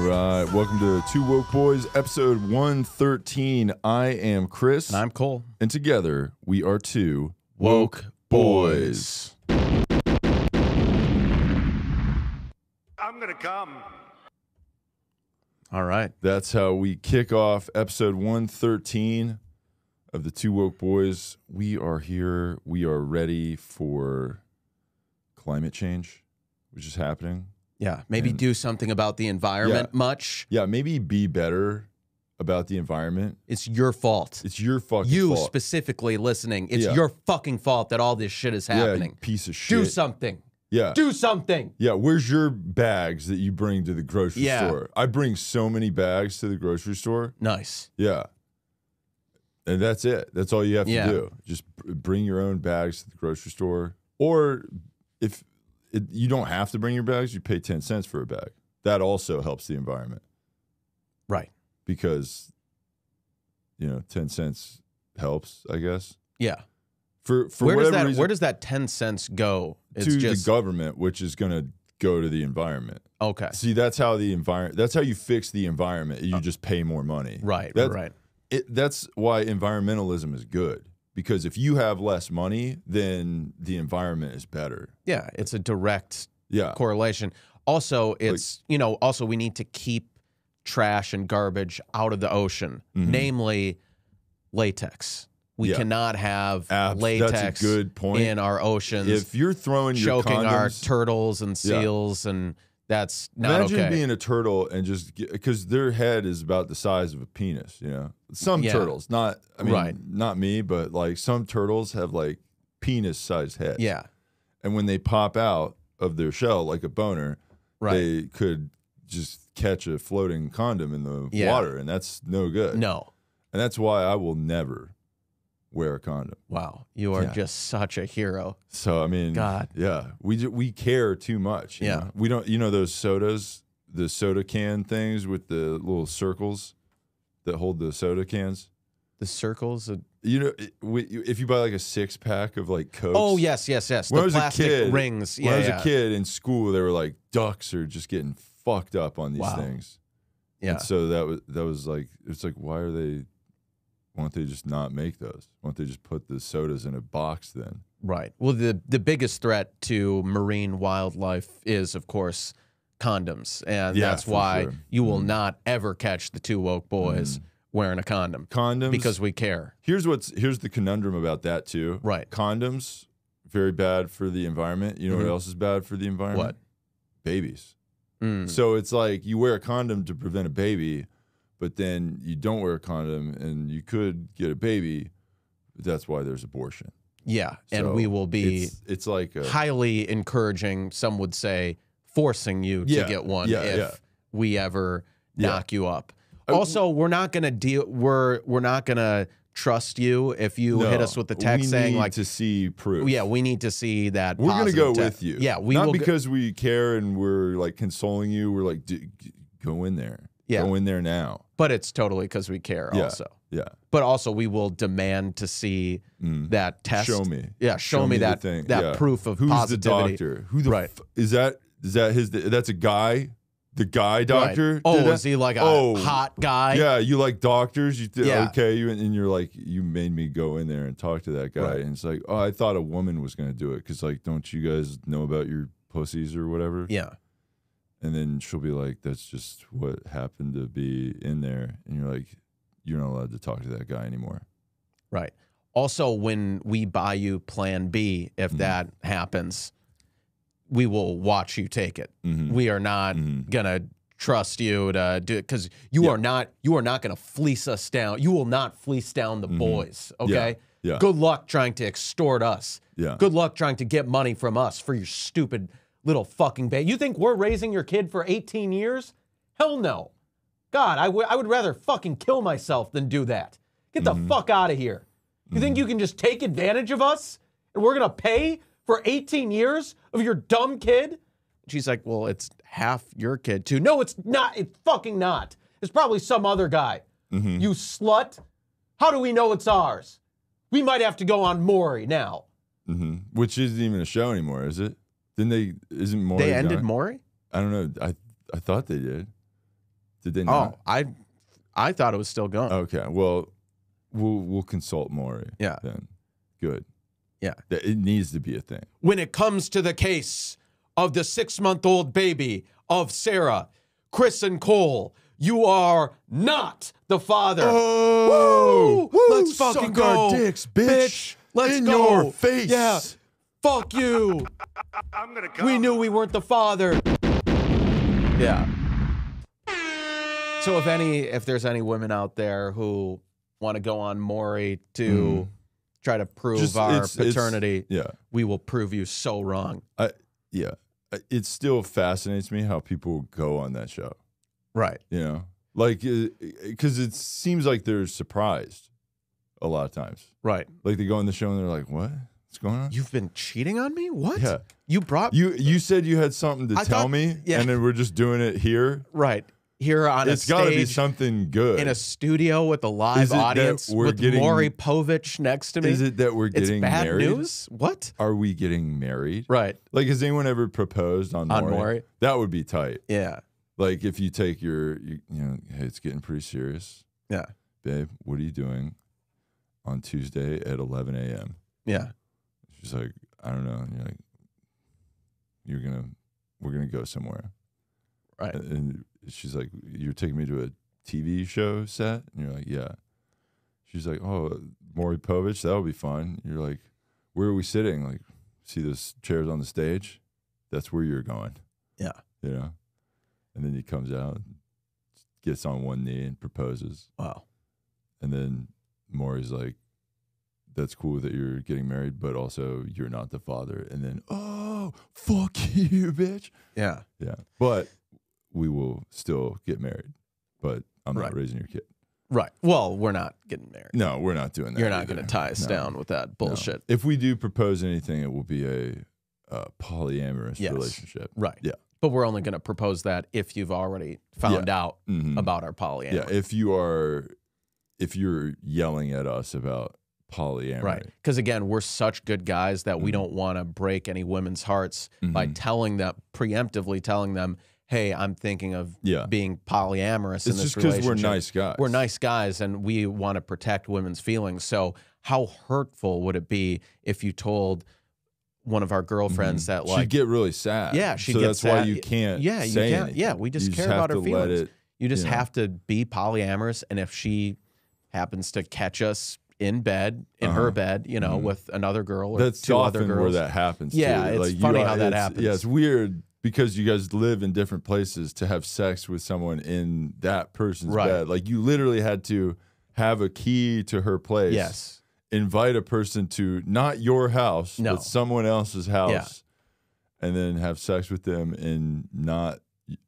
right, welcome to Two Woke Boys, episode 113. I am Chris. And I'm Cole. And together, we are two Woke Boys. I'm gonna come. All right. That's how we kick off episode 113 of the Two Woke Boys. We are here. We are ready for climate change, which is happening. Yeah, maybe do something about the environment much. Yeah, maybe be better about the environment. It's your fault. It's your fucking fault. You specifically listening. It's your fucking fault that all this shit is happening. You piece of shit. Do something. Yeah. Do something. Yeah, where's your bags that you bring to the grocery store? I bring so many bags to the grocery store. Nice. Yeah. And that's it. That's all you have to do. Just bring your own bags to the grocery store. Or if you don't have to bring your bags, you pay 10 cents for a bag. That also helps the environment. Right. Because, 10 cents helps, I guess. Yeah. For where whatever does that reason, where does that 10 cents go? It's to just the government, which is going to go to the environment. Okay. See, that's how you fix the environment. You just pay more money. Right, right. That's why environmentalism is good. Because if you have less money, then the environment is better. Yeah, it's a direct correlation. Also, it's, also we need to keep trash and garbage out of the ocean, namely latex. We cannot have latex that's a good point. in our oceans. If you're throwing your choking condoms, our turtles and seals, and that's not imagine okay. being a turtle and just because their head is about the size of a penis. Some turtles, not me, but like some turtles have like penis-sized heads. Yeah, and when they pop out of their shell like a boner, they could just catch a floating condom in the water, and that's no good. No, and that's why I will never wear a condom. Wow, you are just such a hero. So I mean, God, we care too much. We don't. Those sodas, the soda can things with the little circles that hold the soda cans. The circles. If you buy like a 6-pack of like Cokes. Oh yes. When I was plastic a kid, rings. When I was a kid in school, they were like ducks are just getting fucked up on these things. Yeah. And so that was like it's like why don't they just not make those? Why don't they just put the sodas in a box then? Right. Well, the biggest threat to marine wildlife is, of course, condoms. And that's why you will not ever catch the Two Woke Boys wearing a condom. Condoms. Because we care. Here's the conundrum about that, too. Right. Condoms, very bad for the environment. You know what else is bad for the environment? What? Babies. So it's like you wear a condom to prevent a baby, but then you don't wear a condom and you could get a baby. That's why there's abortion. Yeah, So and we will be it's like highly encouraging, some would say, forcing you to get one if we ever knock you up. Also, we're not going to we're not going to trust you if you hit us with the text saying like to see proof. Yeah, we need to see that. We're going to go with you. Yeah, we not will because we care and we're like consoling you. We're like go in there. Yeah. Go in there now. But it's totally because we care also. Yeah. But also we will demand to see that test. Show me. Yeah, show me that thing. that proof of Who's positivity. the doctor? Who the is that his that's a guy? The guy doctor? Right. Oh, is he like a hot guy? Yeah, you like doctors? Okay, and you're like, you made me go in there and talk to that guy. Right. And it's like, oh, I thought a woman was going to do it because, like, don't you guys know about your pussies or whatever? Yeah. And then she'll be like, that's just what happened to be in there. And you're like, you're not allowed to talk to that guy anymore. Right. Also, when we buy you Plan B, if that happens, we will watch you take it. We are not gonna trust you to do it because you are not gonna fleece us down. You will not fleece down the boys. Okay. Yeah. Good luck trying to extort us. Yeah. Good luck trying to get money from us for your stupid little fucking baby. You think we're raising your kid for 18 years? Hell no. God, I would rather fucking kill myself than do that. Get the fuck out of here. You think you can just take advantage of us and we're gonna pay for 18 years of your dumb kid? She's like, well, it's half your kid too. No, it's not. It's fucking not. It's probably some other guy. You slut. How do we know it's ours? We might have to go on Maury now. Which isn't even a show anymore, is it? Didn't they? Isn't Maury? They ended gone? Maury? I don't know. I thought they did. Did they not? Oh, I thought it was still going. Okay. Well, we'll consult Maury. Yeah. Then. Good. Yeah. It needs to be a thing. When it comes to the case of the 6-month-old baby of Sarah, Chris, and Cole, you are not the father. Oh, woo! Let's fucking suck go, our dicks, bitch. Let's in go. your face. Yeah. Fuck you. I'm gonna come. We knew we weren't the father. Yeah. So if there's any women out there who want to go on Maury to try to prove our paternity, we will prove you so wrong. It still fascinates me how people go on that show. Right. You know, like, because it seems like they're surprised a lot of times. Right. Like they go on the show and they're like, what? What's going on? You've been cheating on me? What? Yeah. You said you had something to tell me, and then we're just doing it here. Right. Here on it's a stage. It's got to be something good. In a studio with a live audience with Maury Povich next to me. Is it that we're getting bad married? News? What? Are we getting married? Right. Like, has anyone ever proposed on Maury? That would be tight. Yeah. Like, if you take you know, hey, it's getting pretty serious. Yeah. Babe, what are you doing on Tuesday at 11 a.m.? Yeah. She's like, I don't know. And you're like, we're gonna go somewhere. Right. And she's like, you're taking me to a TV show set? And you're like, yeah. She's like, oh, Maury Povich, that'll be fun. You're like, where are we sitting? Like, see those chairs on the stage? That's where you're going. Yeah. You know? And then he comes out, gets on one knee and proposes. Wow. And then Maury's like, that's cool that you're getting married, but also you're not the father. And then, oh, fuck you, bitch. Yeah. Yeah. But we will still get married. But I'm not raising your kid. Right. Well, we're not getting married. No, we're not doing that. You're not going to tie us down with that bullshit. No. If we do propose anything, it will be a polyamorous relationship. Right. Yeah. But we're only going to propose that if you've already found out about our polyamory. Yeah. If you're yelling at us about polyamory. Right. Because again, we're such good guys that we don't want to break any women's hearts by preemptively telling them, hey, I'm thinking of being polyamorous in this relationship. It's just because we're nice guys. We're nice guys, and we want to protect women's feelings. So how hurtful would it be if you told one of our girlfriends that, like... She'd get really sad. Yeah, she'd get sad. So that's why you can't say anything. Yeah, we just care about her feelings. You just have to be polyamorous, and if she happens to catch us in bed, in her bed, you know, with another girl or that's two other often girls. Where that happens. Yeah, too. it's funny how that happens. Yeah, it's weird because you guys live in different places to have sex with someone in that person's bed. Like you literally had to have a key to her place. Yes. Invite a person to not your house, but someone else's house, and then have sex with them in not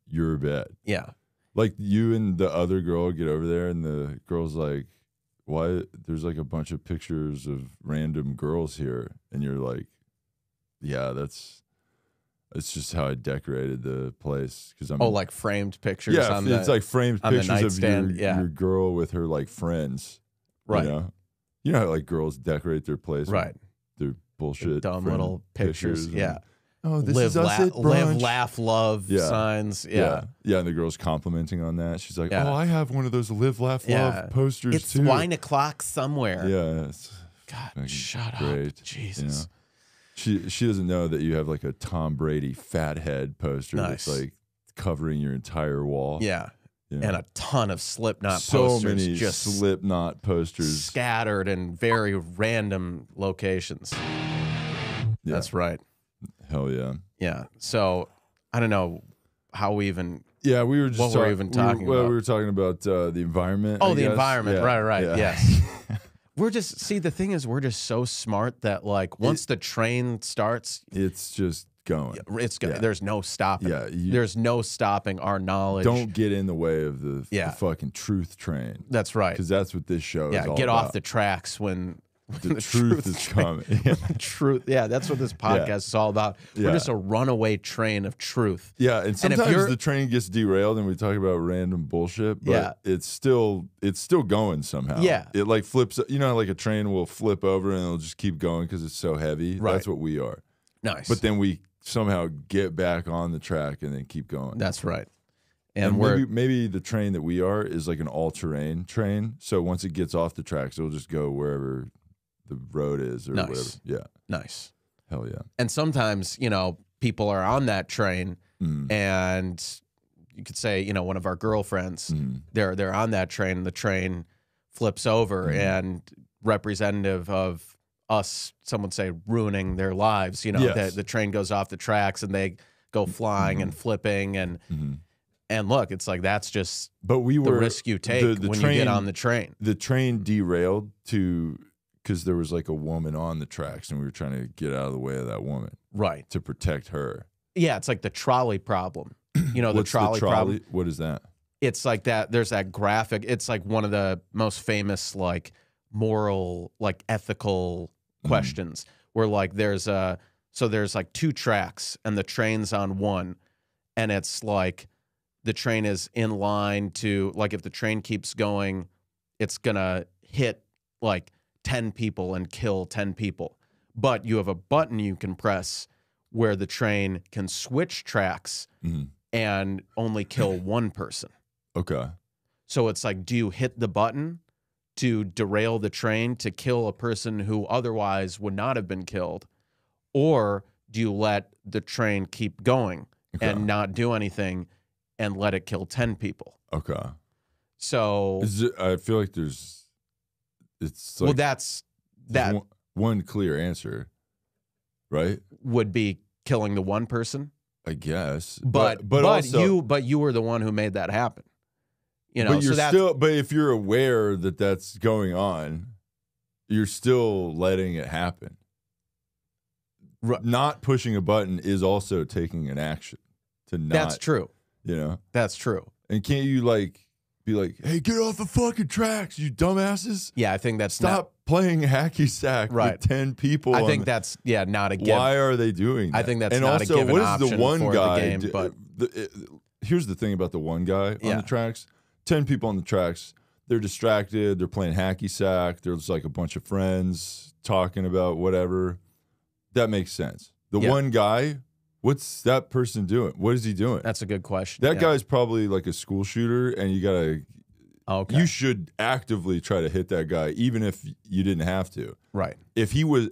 your bed. Yeah. Like you and the other girl get over there, and the girl's like, why there's like a bunch of pictures of random girls here, and you're like, yeah, it's just how I decorated the place because I'm like framed pictures. Yeah, it's like framed pictures of your girl with her like friends, right? You know how like girls decorate their place, right? Their bullshit, dumb little pictures, yeah. Oh, this is us at brunch. Live, laugh, love signs. Yeah. And the girl's complimenting on that. She's like, oh, I have one of those live, laugh, love posters it's too. It's wine o'clock somewhere. Yeah. It's God, shut great. Up. Jesus. You know? She doesn't know that you have like a Tom Brady fat head poster that's like covering your entire wall. Yeah. You know? And a ton of Slipknot so posters. Many just Slipknot posters. Scattered in very random locations. Yeah. That's right. Hell yeah. Yeah. So I don't know how we even. Yeah, we were just. What were we even talking about? We were talking about the environment. Oh, the environment. Yeah. Right. Yeah. Yes. We're just the thing is we're just so smart that like once the train starts, it's just going. It's going. Yeah. There's no stopping. Yeah. There's no stopping our knowledge. Don't get in the way of the fucking truth train. That's right. Because that's what this show is all about. Get off the tracks when the truth is coming. Truth. Yeah, that's what this podcast is all about. We're just a runaway train of truth. Yeah, and sometimes the train gets derailed and we talk about random bullshit, but it's still going somehow. Yeah. It like flips, you know, like a train will flip over and it'll just keep going because it's so heavy. Right. That's what we are. Nice. But then we somehow get back on the track and then keep going. That's right. And maybe the train that we are is like an all-terrain train. So once it gets off the tracks, it'll just go wherever the road is or whatever. Yeah. Nice. Hell yeah. And sometimes, people are on that train and you could say, one of our girlfriends, they're on that train and the train flips over and representative of us, some would say ruining their lives, the train goes off the tracks and they go flying and flipping and look, it's like that's just the risk you take when you get on the train. The train derailed because there was like a woman on the tracks and we were trying to get out of the way of that woman. Right. To protect her. Yeah, it's like the trolley problem. The trolley problem. What is that? It's like that. There's that graphic. It's like one of the most famous, like moral, like ethical questions where like there's like two tracks and the train's on one, and it's like the train is in line to, like, if the train keeps going, it's gonna hit like 10 people and kill 10 people. But you have a button you can press where the train can switch tracks and only kill one person. Okay. So it's like, do you hit the button to derail the train to kill a person who otherwise would not have been killed? Or do you let the train keep going and not do anything and let it kill 10 people? Okay. So I feel like it's like, well, that's one clear answer, right? Would be killing the one person, I guess. But you were the one who made that happen. But but if you're aware that that's going on, you're still letting it happen. Not pushing a button is also taking an action to not. That's true. That's true. And can't you be like, hey, get off the fucking tracks, you dumbasses? Yeah, I think that's stop playing hacky sack with 10 people. I think that's not a given. Why are they doing that? I think that's and not also, a given what is option the one for guy the game. But here's the thing about the one guy on the tracks. 10 people on the tracks. They're distracted. They're playing hacky sack. There's like a bunch of friends talking about whatever. That makes sense. The one guy, what's that person doing? What is he doing? That's a good question. That guy's probably like a school shooter, and you gotta. Okay. You should actively try to hit that guy, even if you didn't have to. Right. If he was,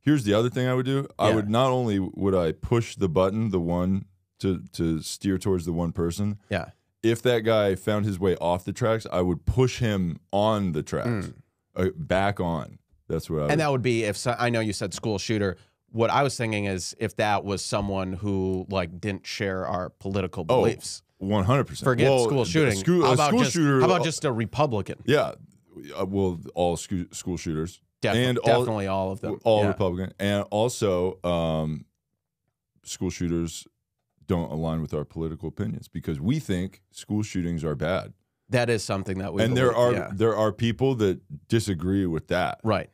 here's the other thing I would do. I would not only would I push the button, the one to steer towards the one person. Yeah. If that guy found his way off the tracks, I would push him on the tracks, back on. That's what I would. And that would be I know you said school shooter. What I was thinking is if that was someone who like didn't share our political beliefs. 100%. Forget school shooting. How about just a Republican? Yeah. Well, all school shooters. Definitely all of them. All Republican. And also school shooters don't align with our political opinions because we think school shootings are bad. That is something that we believe. There are people that disagree with that. Right.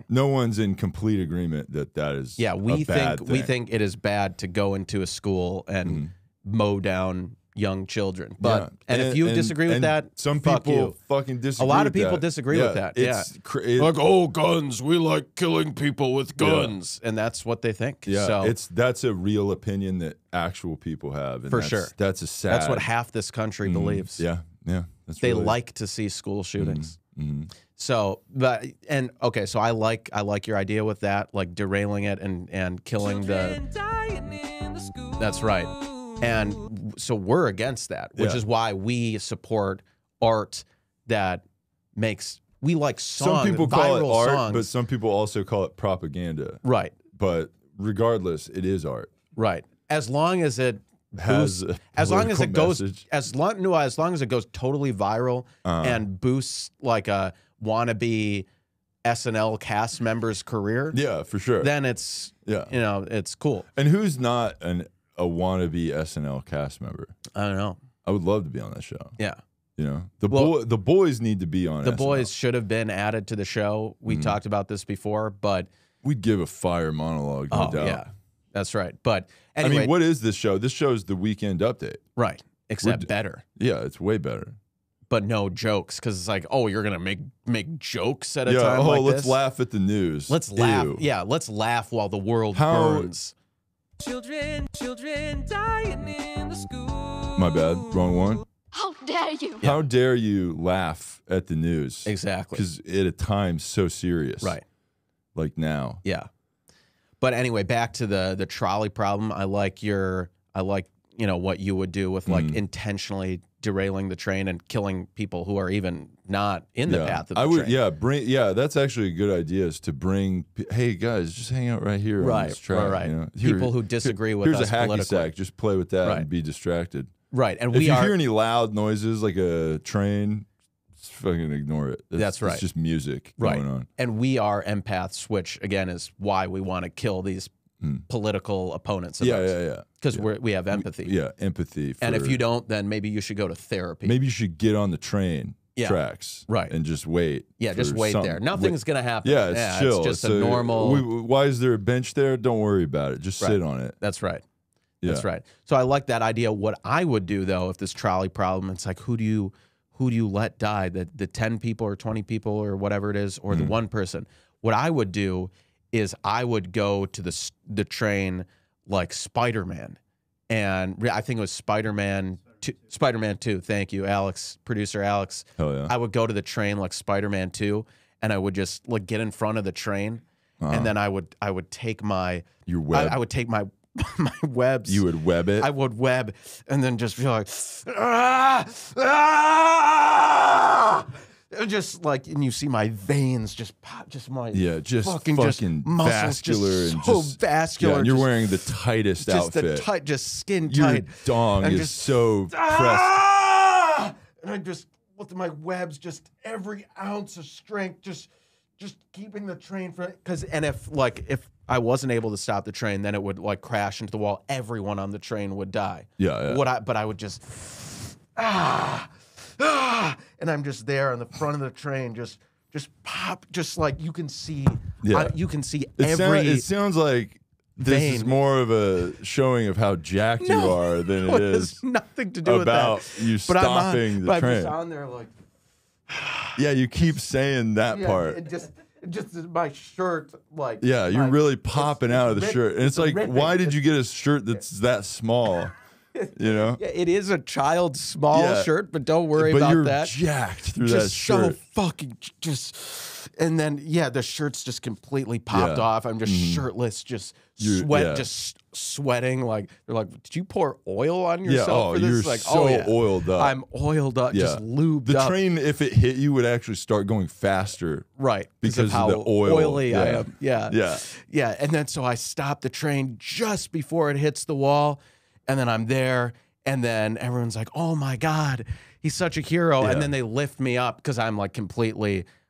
No one's in complete agreement that is we think it is bad to go into a school and mow down young children. But if you disagree with that, some people fucking disagree. A lot of people disagree with that. Like, guns. We like killing people with guns, and that's what they think. Yeah, so that's a real opinion that actual people have. And for sure, that's a sad. That's what half this country believes. Yeah. They like to see school shootings. So, so I like your idea with that, like derailing it and killing That's right. And so we're against that, which is why we support art that makes we like songs. Some people call it art, songs. But some people also call it propaganda. Right. But regardless, it is art. Right. As long as it has as long as it goes as long as it goes totally viral and boosts like a wannabe SNL cast member's career. Yeah, for sure. Then it's it's cool. And who's not a wannabe SNL cast member? I don't know. I would love to be on that show. Yeah. The boys need to be on The SNL. boys should have been added to the show. We talked about this before, but we'd give a fire monologue, no doubt. Yeah. That's right. But anyway, I mean, what is this show? This show is the Weekend Update. Right. Except better. Yeah, it's way better. But no jokes, because it's like, you're gonna make jokes at a time like this. Let's laugh at the news. Let's laugh. Yeah, let's laugh while the world burns. Children dying in the school. My bad. Wrong one. How dare you? How dare you laugh at the news? Exactly. Because at a time so serious. Right. Like now. Yeah. But anyway, back to the trolley problem. I like what you would do with like intentionally derailing the train and killing people who are even not in the path of the train. That's actually a good idea, is to bring, hey guys, just hang out right here on this track. Right. You know? People who disagree with us here's a hacky politically. sack, just play with that and be distracted. Right. And if you hear any loud noises like a train, just fucking ignore it. That's right. It's just music going on. And we are empaths, which again is why we want to kill these political opponents of ours. Because we have empathy. Empathy. And if you don't, then maybe you should go to therapy. Maybe you should get on the train tracks. Right. And just wait. Yeah, just wait there. Nothing's going to happen. Yeah, it's chill. It's just a normal... why is there a bench there? Don't worry about it. Just sit on it. That's right. That's right. So I like that idea. What I would do, though, if this trolley problem, it's like, who do you let die? The 10 people or 20 people or whatever it is, or the one person? What I would do is I would go to the train like Spider-Man. And I think it was Spider-Man 2. Thank you, Alex, producer Alex. Hell yeah. I would go to the train like Spider-Man 2, and I would just like get in front of the train, and then I would take my I would take my webs. You would web it? I would web, and then just be like, just like, and you see my veins just pop, just my fucking muscles vascular, just so vascular. Yeah, and you're wearing the tightest outfit. Just skin Your tight. dong and is just, so pressed. And I just with my webs, just every ounce of strength, just keeping the train for if I wasn't able to stop the train, then it would like crash into the wall. Everyone on the train would die. But I would just and I'm just there on the front of the train, just pop, just like you can see. You can see it sounds like this is more of a showing of how jacked you are than it is has nothing to do about with that. you stopping the train. I'm just on there like. Yeah, you keep saying that part. It just my shirt, like. Yeah, you're really popping out of the shirt. And it's like, why did you get a shirt that's that small? You know? Yeah, it is a child's small shirt, but don't worry about that. But you're jacked through that shirt. So fucking and then the shirt's just completely popped off. I'm just shirtless, just sweating. Like they're like, did you pour oil on yourself for this? You're like, so oiled up. I'm oiled up, just lubed up. The train, if it hit you, would actually start going faster. Right. Because of how the oil. Oily I am. Yeah. And then so I stop the train just before it hits the wall. And then I'm there, and then everyone's like, oh my God, he's such a hero. And then they lift me up because I'm like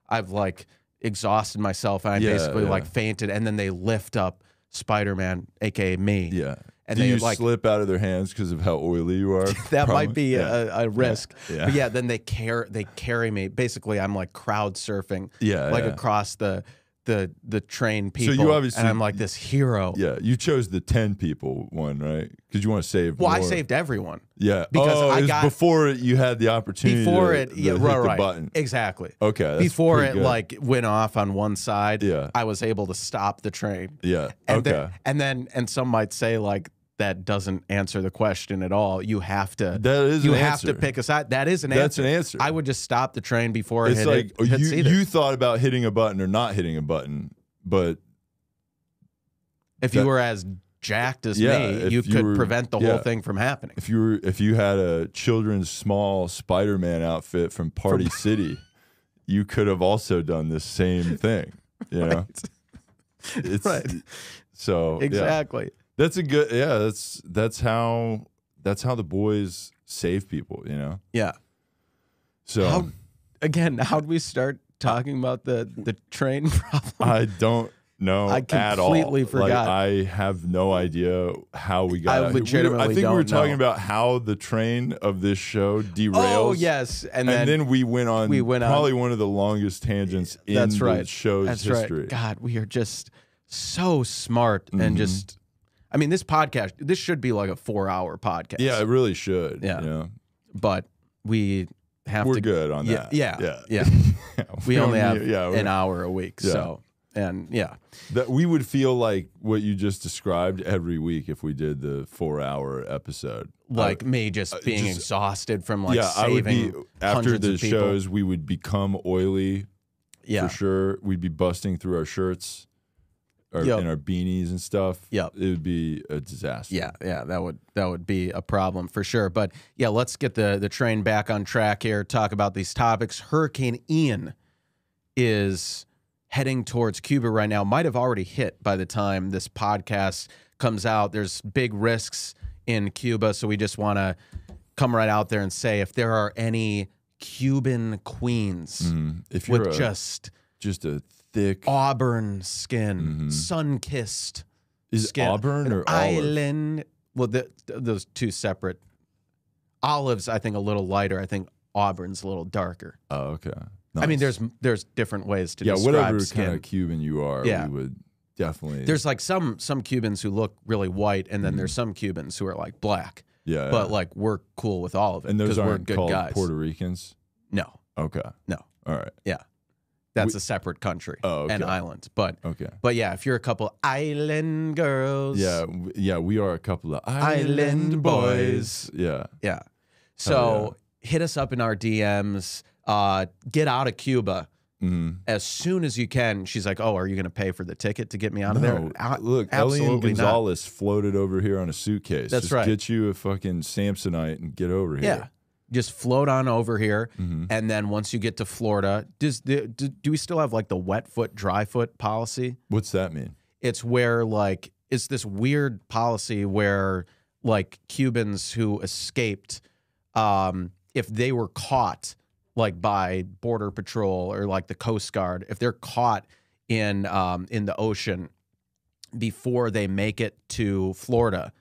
I've like exhausted myself, and I basically like fainted. And then they lift up Spider-Man, aka me. Yeah. And do they you like slip out of their hands because of how oily you are? That might be a risk. Yeah. But then they carry me. Basically, I'm like crowd surfing. Across the train people. So you obviously, and I'm like this hero. Yeah, you chose the 10 people one, right? Because you want to save more. I saved everyone. Yeah, because before you had the opportunity. Before to hit the button. Exactly. Okay. That's before it good. like went off on one side. I was able to stop the train. Yeah. And some might say like, that doesn't answer the question at all. You have to. That is you an have answer. to pick a side. That is an answer. That's an answer. I would just stop the train before it hit. You thought about hitting a button or not hitting a button, but if you were as jacked as me, you could prevent the whole thing from happening. If you had a children's small Spider-Man outfit from Party City, you could have also done the same thing. You know, it's right. So exactly. Yeah. That's a good. Yeah, that's how the boys save people. You know. Yeah. So how do we start talking about the train problem? I don't know. I completely forgot. Like, I have no idea how we got. I legitimately I think don't we were talking know. about how the train of this show derails. Oh yes, and then we went on. Probably one of the longest tangents in the show's history. Right. God, we are just so smart and just. I mean, this podcast, this should be like a 4-hour podcast. Yeah, it really should. Yeah. You know? But we're good on that. Yeah. We only have an hour a week. Yeah. So And yeah, that we would feel like what you just described every week if we did the 4-hour episode. Like me just being exhausted from like yeah, I would saving be after hundreds the of people. shows. We would become oily. Yeah, for sure. We'd be busting through our shirts, and our beanies and stuff. Yep. It would be a disaster. Yeah, that would be a problem for sure. But yeah, let's get the train back on track here. Talk about these topics. Hurricane Ian is heading towards Cuba right now. Might have already hit by the time this podcast comes out. There's big risks in Cuba, so we just want to come right out there and say if there are any Cuban queens If you're with just a thick auburn skin, sun-kissed is skin, auburn or olive? island. Well, those two separate. Olive's, I think, a little lighter. I think auburn's a little darker. Oh, okay. I mean, Nice. there's different ways to describe whatever skin. kind of Cuban you are, Yeah. we would definitely. There's like some Cubans who look really white, and then there's some Cubans who are like black. yeah, But like we're cool with all of it and those because we're aren't good called guys. Puerto Ricans. No, Okay, no, all right. yeah, that's a separate country Oh, and okay. island. But Okay. yeah, if you're a couple island girls, Yeah, we are a couple of Island boys. Yeah. yeah. So hit us up in our DMs. Get out of Cuba. As soon as you can. She's like, oh, are you going to pay for the ticket to get me out of there? Look, Elian Absolutely not. Gonzalez floated over here on a suitcase. That's Just right. Get you a fucking Samsonite and get over here. Yeah. Just float on over here. And then once you get to Florida, do we still have like the wet foot, dry foot policy? What's that mean? It's where like, it's this weird policy where like Cubans who escaped, if they were caught like by Border Patrol or like the Coast Guard, if they're caught in the ocean before they make it to Florida,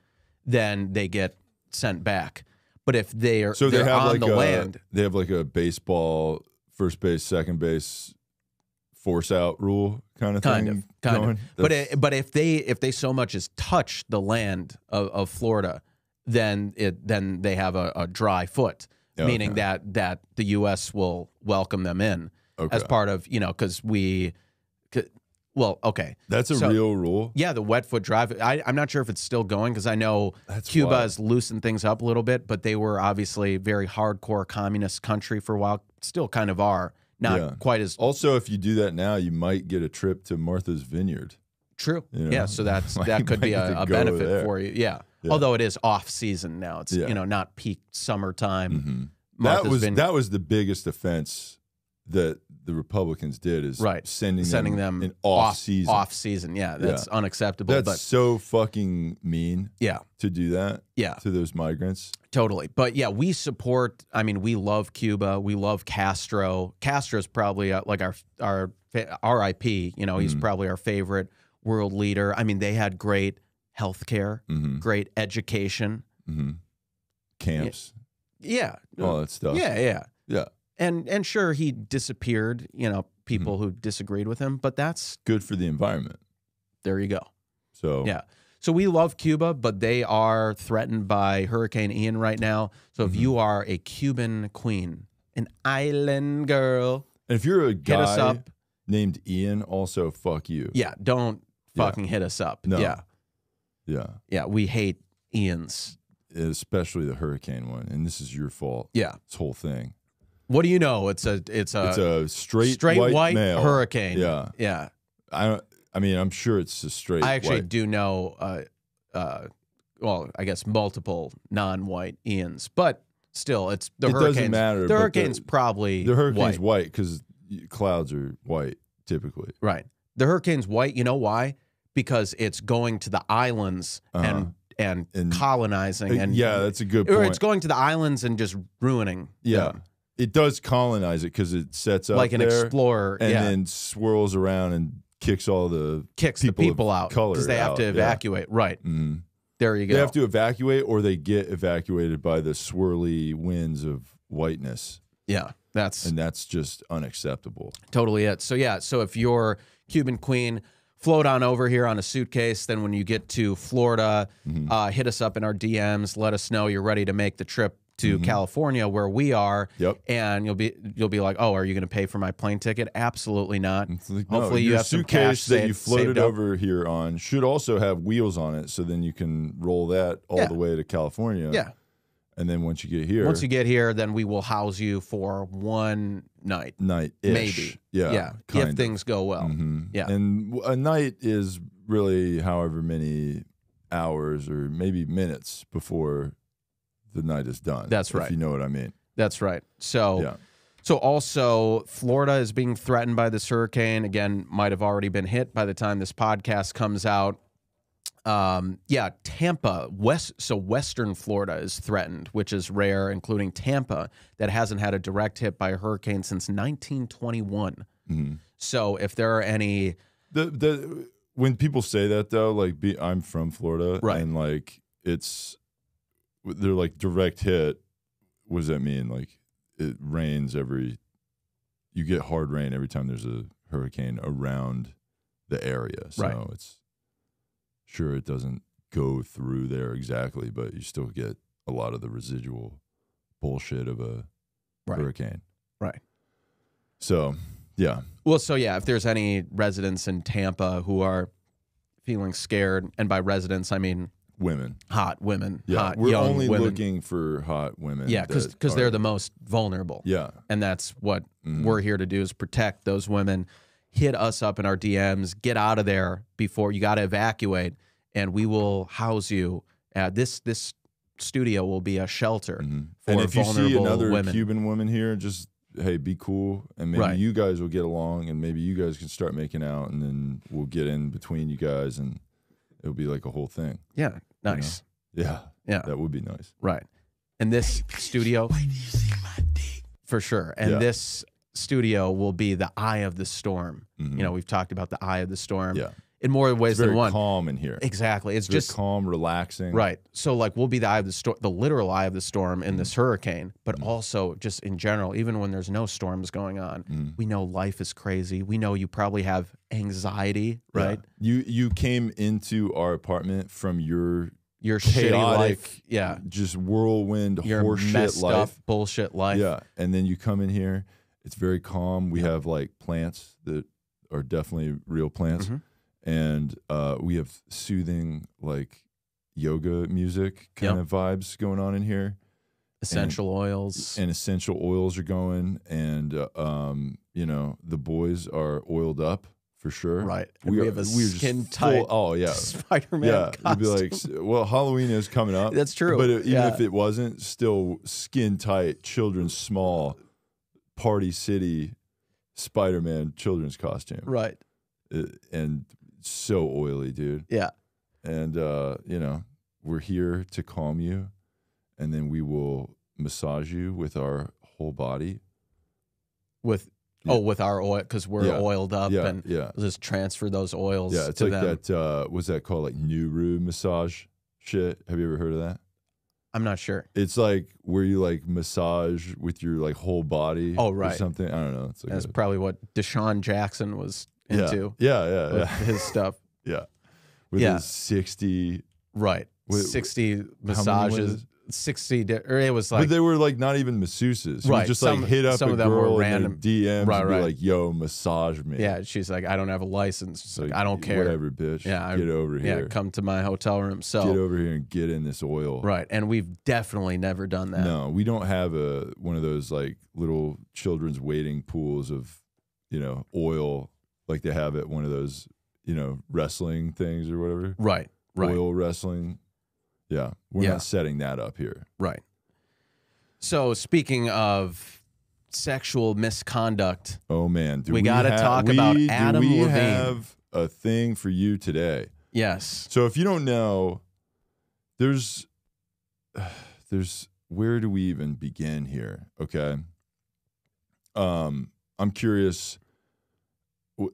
then they get sent back. But if they're They have on like the land, they have like a baseball first base, second base force out rule kind of thing. kind of. That's- But if they so much as touch the land of Florida, then they have a dry foot. Meaning that the U.S. will welcome them in as part of, because That's a real rule. Yeah, the wet foot drive. I'm not sure if it's still going because I know Cuba wild. has loosened things up a little bit, but they were obviously very hardcore communist country for a while. Still kind of are. Not quite as Also, if you do that now, you might get a trip to Martha's Vineyard. true. know? Yeah, so that could be might get to a go benefit there. for you. Yeah. Although it is off season now. It's not peak summertime. That Martha's Vineyard. was the biggest offense that the Republicans did is sending them in off season. Off season, yeah, that's unacceptable. That's so fucking mean. Yeah, to do that. Yeah, to those migrants. Totally. But yeah, we support. I mean, we love Cuba. We love Castro. Castro's probably like our RIP. He's probably our favorite world leader. I mean, they had great healthcare, great education, camps. Yeah, all that stuff. Yeah. Yeah. And sure, he disappeared, people who disagreed with him, but that's good for the environment. There you go. So yeah. So we love Cuba, but they are threatened by Hurricane Ian right now. So if you are a Cuban queen, an island girl, and if you're a hit us guy up. named Ian, also fuck you. Yeah, don't fucking hit us up. No. Yeah. Yeah, we hate Ians. Especially the hurricane one, and this is your fault. Yeah. This whole thing. What do you know? It's a straight white male hurricane. Yeah. Yeah. I mean, I'm sure it's a straight I actually white. do know well, I guess multiple non-white Ians, but still it's the hurricane's. Doesn't matter. The but hurricane's probably the hurricane's white because clouds are white typically. Right. The hurricane's white. You know why? Because it's going to the islands and colonizing and that's a good or point. it's going to the islands and just ruining. them. It does colonize it because it sets up like an there explorer, and then swirls around and kicks all the people out because they have to evacuate. Right. There you go. They have to evacuate, or they get evacuated by the swirly winds of whiteness. Yeah, and that's just unacceptable. Totally it. So yeah, so if you're Cuban queen, float on over here on a suitcase. Then when you get to Florida, hit us up in our DMs. Let us know you're ready to make the trip to California where we are. Yep. And you'll be like, oh, are you going to pay for my plane ticket? Absolutely not. Like, Hopefully no, you your have some suitcase cash that you floated saved up. over here on should also have wheels on it, so then you can roll that all the way to California. Yeah. And then once you get here, then we will house you for one night. Night-ish. Maybe. Yeah. If things go well. Yeah. And a night is really however many hours or maybe minutes before the night is done. That's right. If you know what I mean. That's right. So, so also Florida is being threatened by this hurricane. Again, might have already been hit by the time this podcast comes out. Tampa, Western Florida is threatened, which is rare, including Tampa, that hasn't had a direct hit by a hurricane since 1921. So if there are any... When people say that, though, like, I'm from Florida, right. and, like, they're like, direct hit, what does that mean? Like, it rains you get hard rain every time there's a hurricane around the area. So it's... Sure, it doesn't go through there exactly, but you still get a lot of the residual bullshit of a hurricane. Right. So, yeah. Well, if there's any residents in Tampa who are feeling scared, and by residents, I mean hot women, hot we're young only women. looking for hot women. Yeah, because they're the most vulnerable. Yeah. And that's what we're here to do, is protect those women. Hit us up in our DMs. Get out of there before you got to evacuate, and we will house you. This studio will be a shelter for and if you vulnerable see another women. Cuban woman here, just be cool, and maybe you guys will get along, and maybe you guys can start making out, and then we'll get in between you guys, and it'll be like a whole thing. Yeah, nice. You know? Yeah, that would be nice. Right, and this studio, for sure, and this studio will be the eye of the storm. You know, we've talked about the eye of the storm in more ways than one. It's very calm in here. Exactly. It's very just calm, relaxing. Right. So like we'll be the eye of the storm, the literal eye of the storm in this hurricane, but also just in general, even when there's no storms going on, we know life is crazy. We know you probably have anxiety, right? You came into our apartment from your shitty life, just whirlwind, your horseshit messed life, up bullshit life. Yeah, and then you come in here. It's very calm. We have like plants that are definitely real plants, and we have soothing like yoga music kind of vibes going on in here. Essential oils and essential oils are going, and you know, the boys are oiled up for sure. Right, we have a skin tight. Spider-Man. Yeah, costume. you'd be like, well, Halloween is coming up. That's true. But even if it wasn't, still skin tight, children's small. Party City Spider-Man children's costume. Right. And so oily, dude. Yeah. And, you know, we're here to calm you, and then we will massage you with our whole body. With our oil, because we're oiled up, and we'll just transfer those oils to it's like them. that, what's that called? Like Nuru massage shit. Have you ever heard of that? I'm not sure. It's like where you like massage with your like whole body. Oh, right. Or something. I don't know. It's like That's probably what Deshaun Jackson was into. Yeah. His stuff. Yeah. With his 60. Right. 60 massages. 60, or it was like. But they were like not even masseuses. You Right. just like hit up some a of them girl were in random DMs Right, and be right. like, yo, massage me. Yeah. She's like, I don't have a license. She's like, I don't care. Whatever, bitch. Yeah. Get over here. Yeah. Come to my hotel room. So. Get over here and get in this oil. Right. And we've definitely never done that. No, we don't have one of those like little children's wading pools of, you know, oil like they have at one of those, you know, wrestling things or whatever. Right. Oil wrestling. Yeah. We're not setting that up here. Right. So speaking of sexual misconduct, oh man, we got to talk about Adam Levine. We have a thing for you today. Yes. So if you don't know, there's where do we even begin here? Okay. I'm curious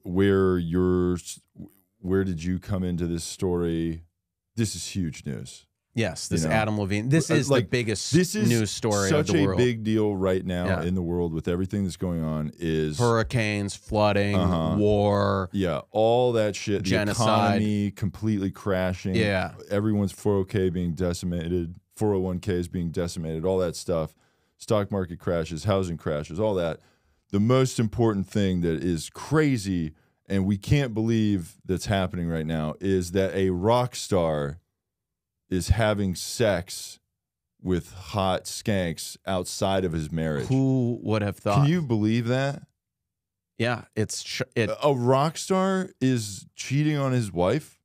where did you come into this story? This is huge news. Yes, this Adam Levine. This is like the biggest news story of the world. Such a big deal right now in the world with everything that's going on is hurricanes, flooding, war. Yeah, all that shit. Genocide. The economy completely crashing. Yeah. Everyone's 401k being decimated. 401ks being decimated, all that stuff, stock market crashes, housing crashes, all that. The most important thing that is crazy and we can't believe that's happening right now is that a rock star is having sex with hot skanks outside of his marriage. Who would have thought? Can you believe that? Yeah, A rock star is cheating on his wife?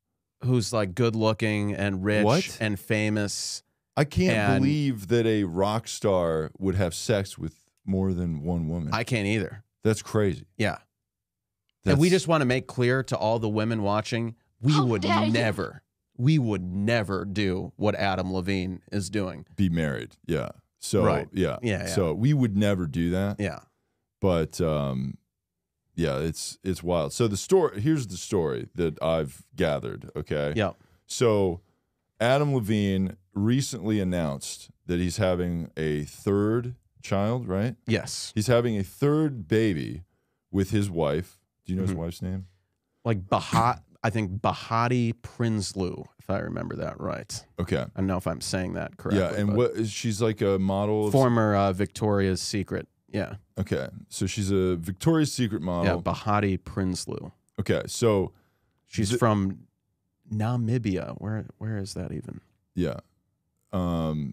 Who's like good looking and rich and famous. I can't believe that a rock star would have sex with more than one woman. I can't either. That's crazy. Yeah. And we just want to make clear to all the women watching, we would never do what Adam Levine is doing. Be married. Yeah. So, yeah. So we would never do that. Yeah. But, yeah, it's wild. So here's the story that I've gathered, okay? Yeah. So Adam Levine recently announced that he's having a third child, right? Yes. He's having a third baby with his wife. Do you know his wife's name? Like I think Bahati Prinsloo, if I remember that right. Okay. I don't know if I'm saying that correctly. Yeah, and she's like a model. Former Victoria's Secret. Yeah. Okay. So she's a Victoria's Secret model. Yeah, Bahati Prinsloo. Okay. So she's from Namibia. Where is that even? Yeah. How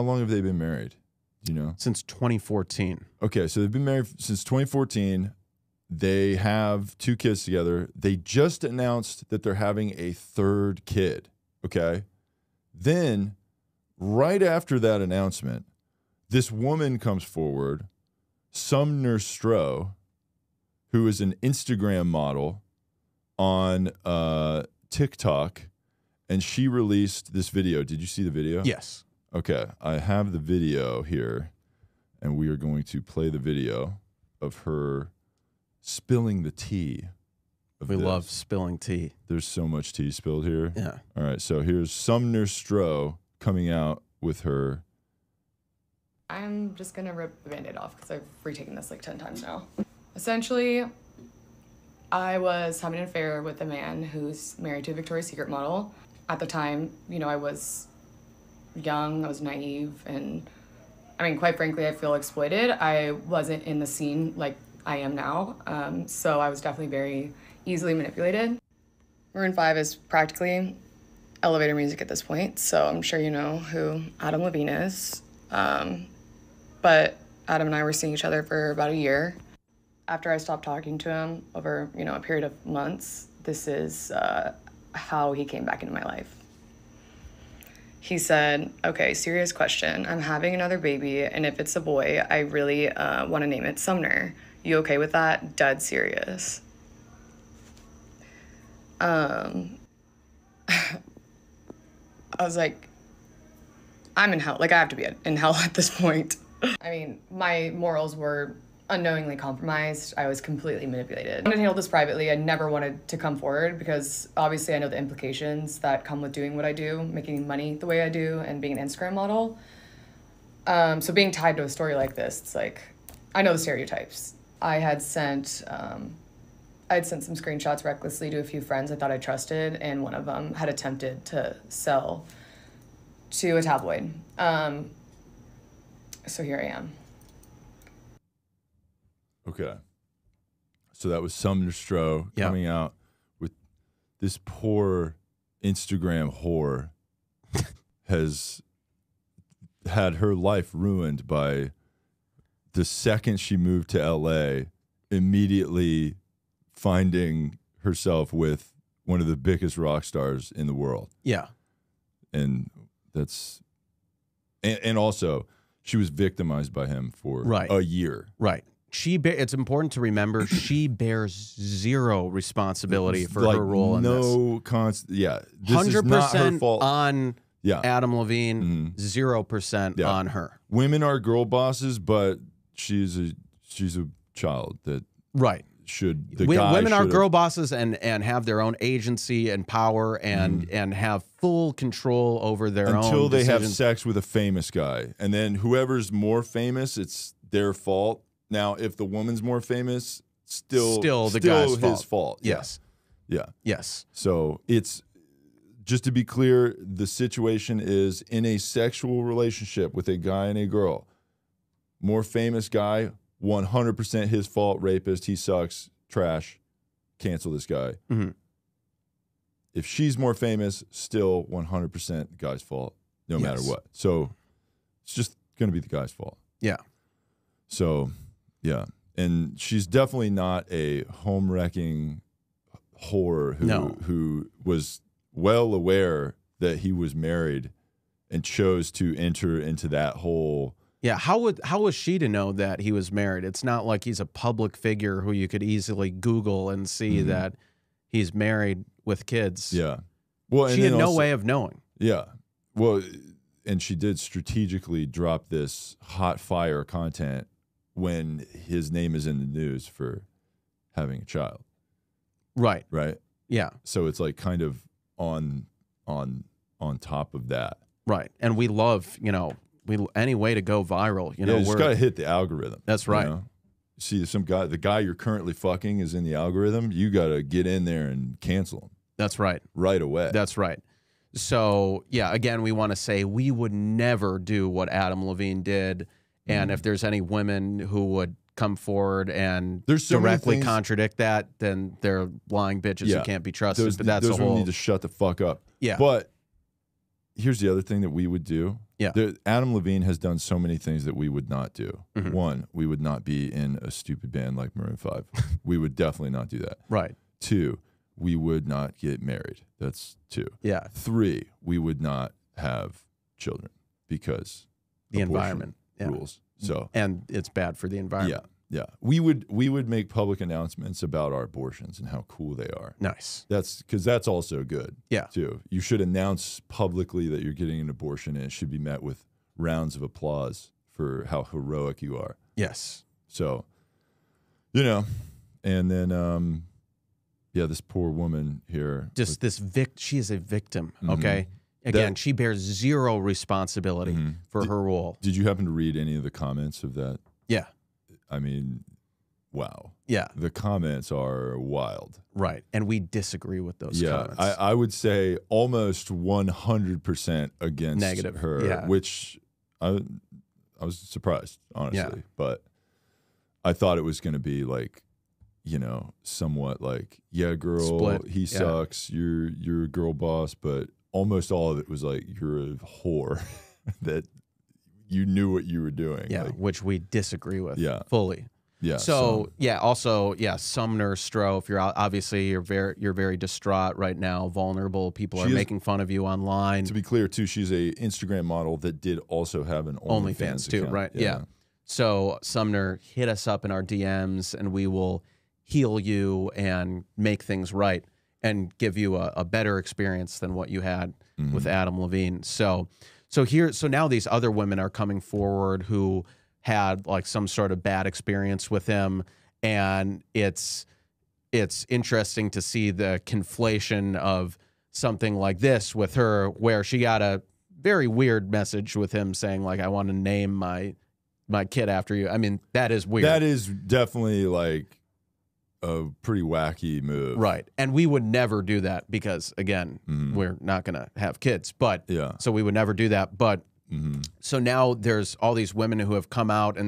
long have they been married? Do you know? Since 2014. Okay, so they've been married since 2014. They have 2 kids together. They just announced that they're having a third kid, okay? Then, right after that announcement, this woman comes forward, Sumner Stroh, who is an Instagram model on TikTok, and she released this video. Did you see the video? Yes. Okay, I have the video here, and we are going to play the video of her spilling the tea. We love spilling tea. There's so much tea spilled here. Yeah. All right, so here's Sumner Stroh coming out with her. I'm just going to rip the Band-Aid off because I've retaken this like 10 times now. Essentially, I was having an affair with a man who's married to a Victoria's Secret model. At the time, I was young, I was naive, and I mean, quite frankly, I feel exploited. I wasn't in the scene like I am now, so I was definitely very easily manipulated. Maroon 5 is practically elevator music at this point, so I'm sure you know who Adam Levine is. But Adam and I were seeing each other for about a year. After I stopped talking to him over, a period of months, this is how he came back into my life. He said, okay, serious question. I'm having another baby, and if it's a boy, I really want to name it Sumner. You okay with that? Dead serious. I was like, I'm in hell. Like, I have to be in hell at this point. I mean, my morals were unknowingly compromised. I was completely manipulated. I wanted to handle this privately. I never wanted to come forward because obviously I know the implications that come with doing what I do, making money the way I do, and being an Instagram model. So being tied to a story like this, it's like, I know the stereotypes. I had sent some screenshots recklessly to a few friends I thought I trusted, and one of them had attempted to sell to a tabloid. So here I am. Okay. So that was Sumner Stroh coming out with this poor Instagram whore has had her life ruined by the second she moved to LA, immediately finding herself with one of the biggest rock stars in the world. Yeah. And that's, and also she was victimized by him for a year. Right. It's important to remember she bears zero responsibility for her role in this. Yeah, this 100% is not her fault. On Adam Levine, 0% on her. Women are girl bosses, but she's a child that should. Women are girl bosses and have their own agency and power and have full control over their own until they decisions. have sex with a famous guy, and then whoever's more famous, it's their fault. Now, if the woman's more famous, still the guy's his fault. Yes. Yeah. Yes. So it's just to be clear, the situation is in a sexual relationship with a guy and a girl. More famous guy, 100% his fault, rapist, he sucks, trash, cancel this guy. Mm-hmm. If she's more famous, still 100% the guy's fault, no matter what. So it's just going to be the guy's fault. Yeah. So, yeah. And she's definitely not a home-wrecking whore who was well aware that he was married and chose to enter into that whole... Yeah, how was she to know that he was married? It's not like he's a public figure who you could easily Google and see that he's married with kids. Yeah. Well, she had no way of knowing. Yeah. Well, and she did strategically drop this hot fire content when his name is in the news for having a child. Right. Right? Yeah. So it's like kind of on top of that. Right. And we love, any way to go viral, you just got to hit the algorithm. That's right. See the guy you're currently fucking is in the algorithm. You got to get in there and cancel him. That's right. Right away. That's right. So, yeah, again, we want to say we would never do what Adam Levine did. And if there's any women who would come forward and directly contradict that, then they're lying bitches who can't be trusted. But that's those women need to shut the fuck up. Yeah. But here's the other thing that we would do. Yeah. Adam Levine has done so many things that we would not do. Mm-hmm. One, we would not be in a stupid band like Maroon 5. We would definitely not do that. Right. 2, we would not get married. That's 2. Yeah. 3, we would not have children because the environment rules. So and it's bad for the environment. Yeah. We would make public announcements about our abortions and how cool they are. Nice. That's because that's also good. Yeah. Too. You should announce publicly that you're getting an abortion, and it should be met with rounds of applause for how heroic you are. Yes. So, and then this poor woman here. Just she is a victim. Okay. Again, she bears zero responsibility for her role. Did you happen to read any of the comments of that? Yeah. I mean, wow. Yeah. The comments are wild. Right. And we disagree with those comments. I would say almost 100% against negative her, which I was surprised, honestly. Yeah. But I thought it was going to be like, somewhat like, yeah, girl, split. He sucks. You're a girl boss. But almost all of it was like, you're a whore that you knew what you were doing. Yeah, which we disagree with fully. Yeah. So also Sumner Stroh, you're very distraught right now, vulnerable. People are making fun of you online. To be clear, too, she's a Instagram model that did also have an OnlyFans too, account. right? Yeah. So Sumner, hit us up in our DMs, and we will heal you and make things right and give you a better experience than what you had with Adam Levine. So now these other women are coming forward who had like some sort of bad experience with him, and it's interesting to see the conflation of something like this with her, where she got a very weird message with him saying like, I want to name my kid after you. I mean, that is weird. That is definitely like a pretty wacky move. Right. And we would never do that because, again, we're not going to have kids. But so we would never do that. But so now there's all these women who have come out,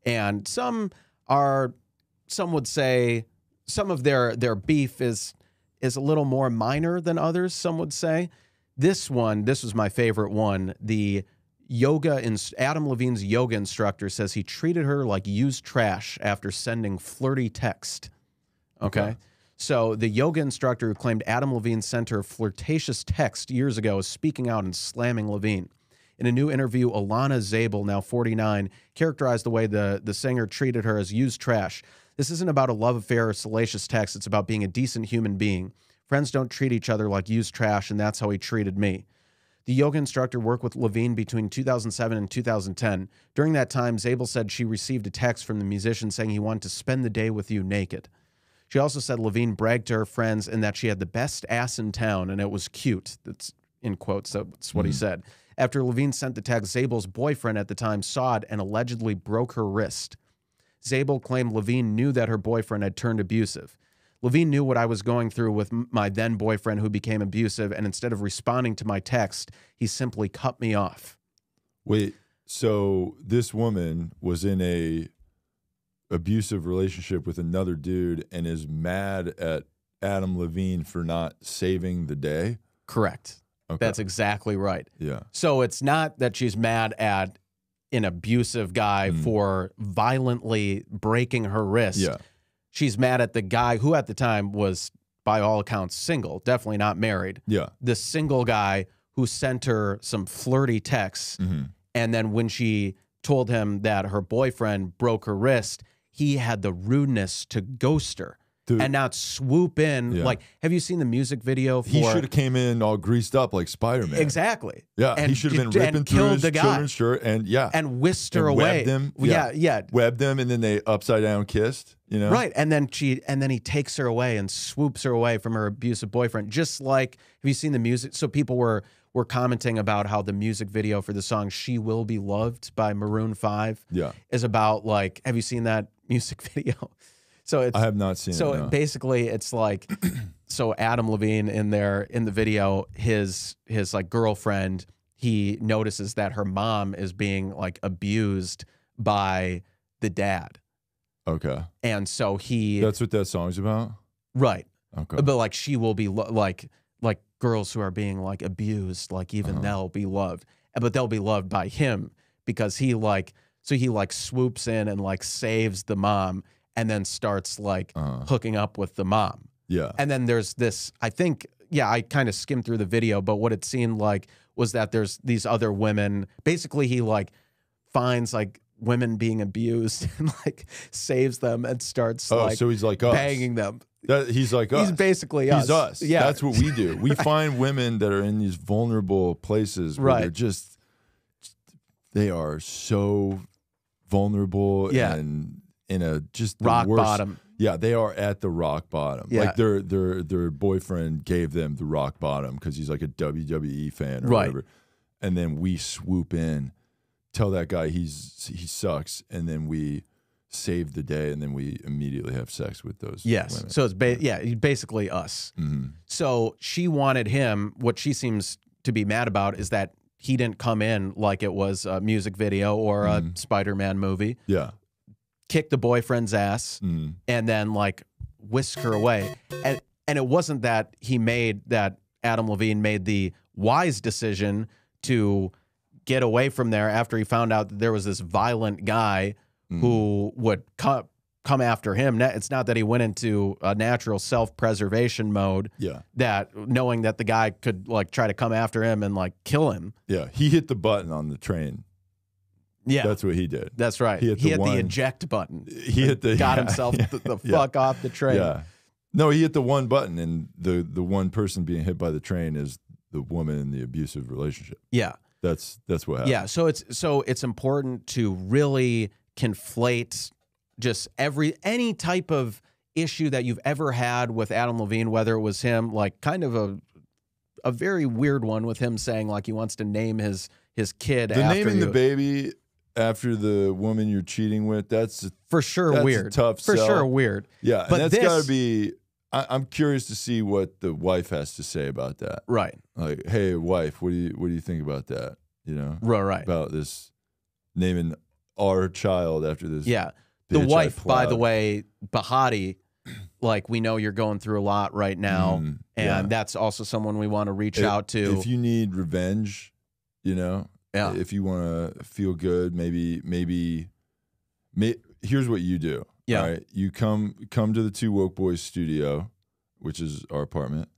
and some would say some of their beef is a little more minor than others, some would say. This was my favorite one. The Adam Levine's yoga instructor says he treated her like used trash after sending flirty text. Okay. So the yoga instructor who claimed Adam Levine sent her flirtatious text years ago is speaking out and slamming Levine. In a new interview, Alana Zabel, now 49, characterized the way the singer treated her as used trash. This isn't about a love affair or salacious text. It's about being a decent human being. Friends don't treat each other like used trash, and that's how he treated me. The yoga instructor worked with Levine between 2007 and 2010. During that time, Zabel said she received a text from the musician saying he wanted to spend the day with you naked. She also said Levine bragged to her friends and that she had the best ass in town, and it was cute. That's in quotes. That's what he said. After Levine sent the text, Zabel's boyfriend at the time saw it and allegedly broke her wrist. Zabel claimed Levine knew that her boyfriend had turned abusive. Levine knew what I was going through with my then boyfriend who became abusive, and instead of responding to my text, he simply cut me off. Wait, so this woman was in a abusive relationship with another dude and is mad at Adam Levine for not saving the day? Correct. Okay. That's exactly right. Yeah. So it's not that she's mad at an abusive guy for violently breaking her wrist. Yeah. She's mad at the guy who at the time was, by all accounts, single, definitely not married. Yeah. The single guy who sent her some flirty texts. And then when she told him that her boyfriend broke her wrist, he had the rudeness to ghost her. And not swoop in. Yeah. Like, have you seen the music video for... He should have came in all greased up like Spider-Man. Exactly. Yeah, and he should have been ripping through his children's shirt and whisked her away. Webbed them. Yeah. Webbed them, and then they upside down kissed, you know? Right. And then he takes her away and swoops her away from her abusive boyfriend. Just like, have you seen the music? So people were commenting about how the music video for the song She Will Be Loved by Maroon 5 is about, like, have you seen that music video? So I have not seen it. So no. basically, it's like, so Adam Levine in the video, his like girlfriend, he notices that her mom is being like abused by the dad. Okay. And so that's what that song's about? Right. Okay. But like, she will be like girls who are being like abused, like even they'll be loved, but they'll be loved by him because he swoops in and like saves the mom. And then starts like hooking up with the mom. Yeah. And then there's this, I think, I kind of skimmed through the video, but what it seemed like was that there's these other women. Basically, he like finds like women being abused and like saves them and starts so he's like us. banging them. He's like us. He's basically us. He's us. Yeah. That's what we do. We find women that are in these vulnerable places where they are so vulnerable and in a just the rock worst, bottom. Yeah, they are at the rock bottom. Yeah. Like their boyfriend gave them the rock bottom because he's like a WWE fan or whatever. And then we swoop in, tell that guy he sucks, and then we save the day, and then we immediately have sex with those women. So it's basically us. So she wanted him. What she seems to be mad about is that he didn't come in like it was a music video or a Spider-Man movie. Yeah. Kick the boyfriend's ass and then like whisk her away. And it wasn't that Adam Levine made the wise decision to get away from there after he found out that there was this violent guy who would come after him. It's not that he went into a natural self-preservation mode. Yeah. That knowing that the guy could like try to come after him and like kill him. Yeah. He hit the button on the train. Yeah, that's what he did. That's right. He hit the eject button. He hit the got himself the fuck off the train. Yeah, no, he hit the one button, and the one person being hit by the train is the woman in the abusive relationship. Yeah, that's what happened. Yeah, so it's important to really conflate just any type of issue that you've ever had with Adam Levine, whether it was him, like kind of a very weird one with him saying like he wants to name his kid after naming the baby after the woman you're cheating with, that's for sure weird. Tough for sell. Sure weird. Yeah, but and that's got to be. I'm curious to see what the wife has to say about that. Right. Like, hey, wife, what do you think about that? You know, right. About this naming our child after this. Yeah, the wife, by the way, Bahati. Like, we know you're going through a lot right now, and that's also someone we want to reach out to. If you need revenge, you know. Yeah. If you want to feel good, maybe here's what you do. Yeah. All right. You come to the Two Woke Boys studio, which is our apartment.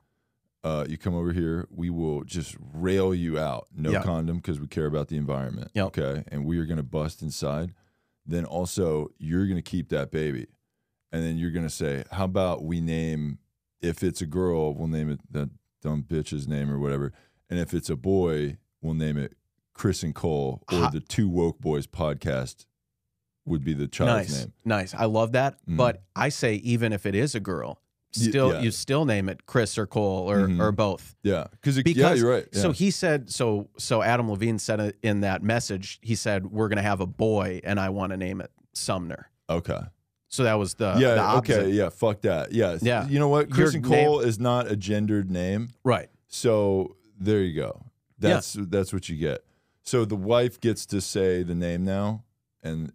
You come over here. We will just rail you out. No condom because we care about the environment. Yep. Okay. And we are going to bust inside. Then also you're going to keep that baby. And then you're going to say, how about we name, if it's a girl, we'll name it that dumb bitch's name or whatever. And if it's a boy, we'll name it Chris and Cole, or the Two Woke Boys podcast would be the child's name. Nice. I love that. But I say, even if it is a girl, you still name it Chris or Cole or both. Yeah. Because you're right. Yeah. So he said, so Adam Levine said in that message, he said, we're going to have a boy and I want to name it Sumner. Okay. So that was the Yeah, opposite. okay, yeah, fuck that. Yeah. Yeah. You know what? Your Kristen Cole is not a gendered name. Right. So there you go. That's what you get. So the wife gets to say the name now, and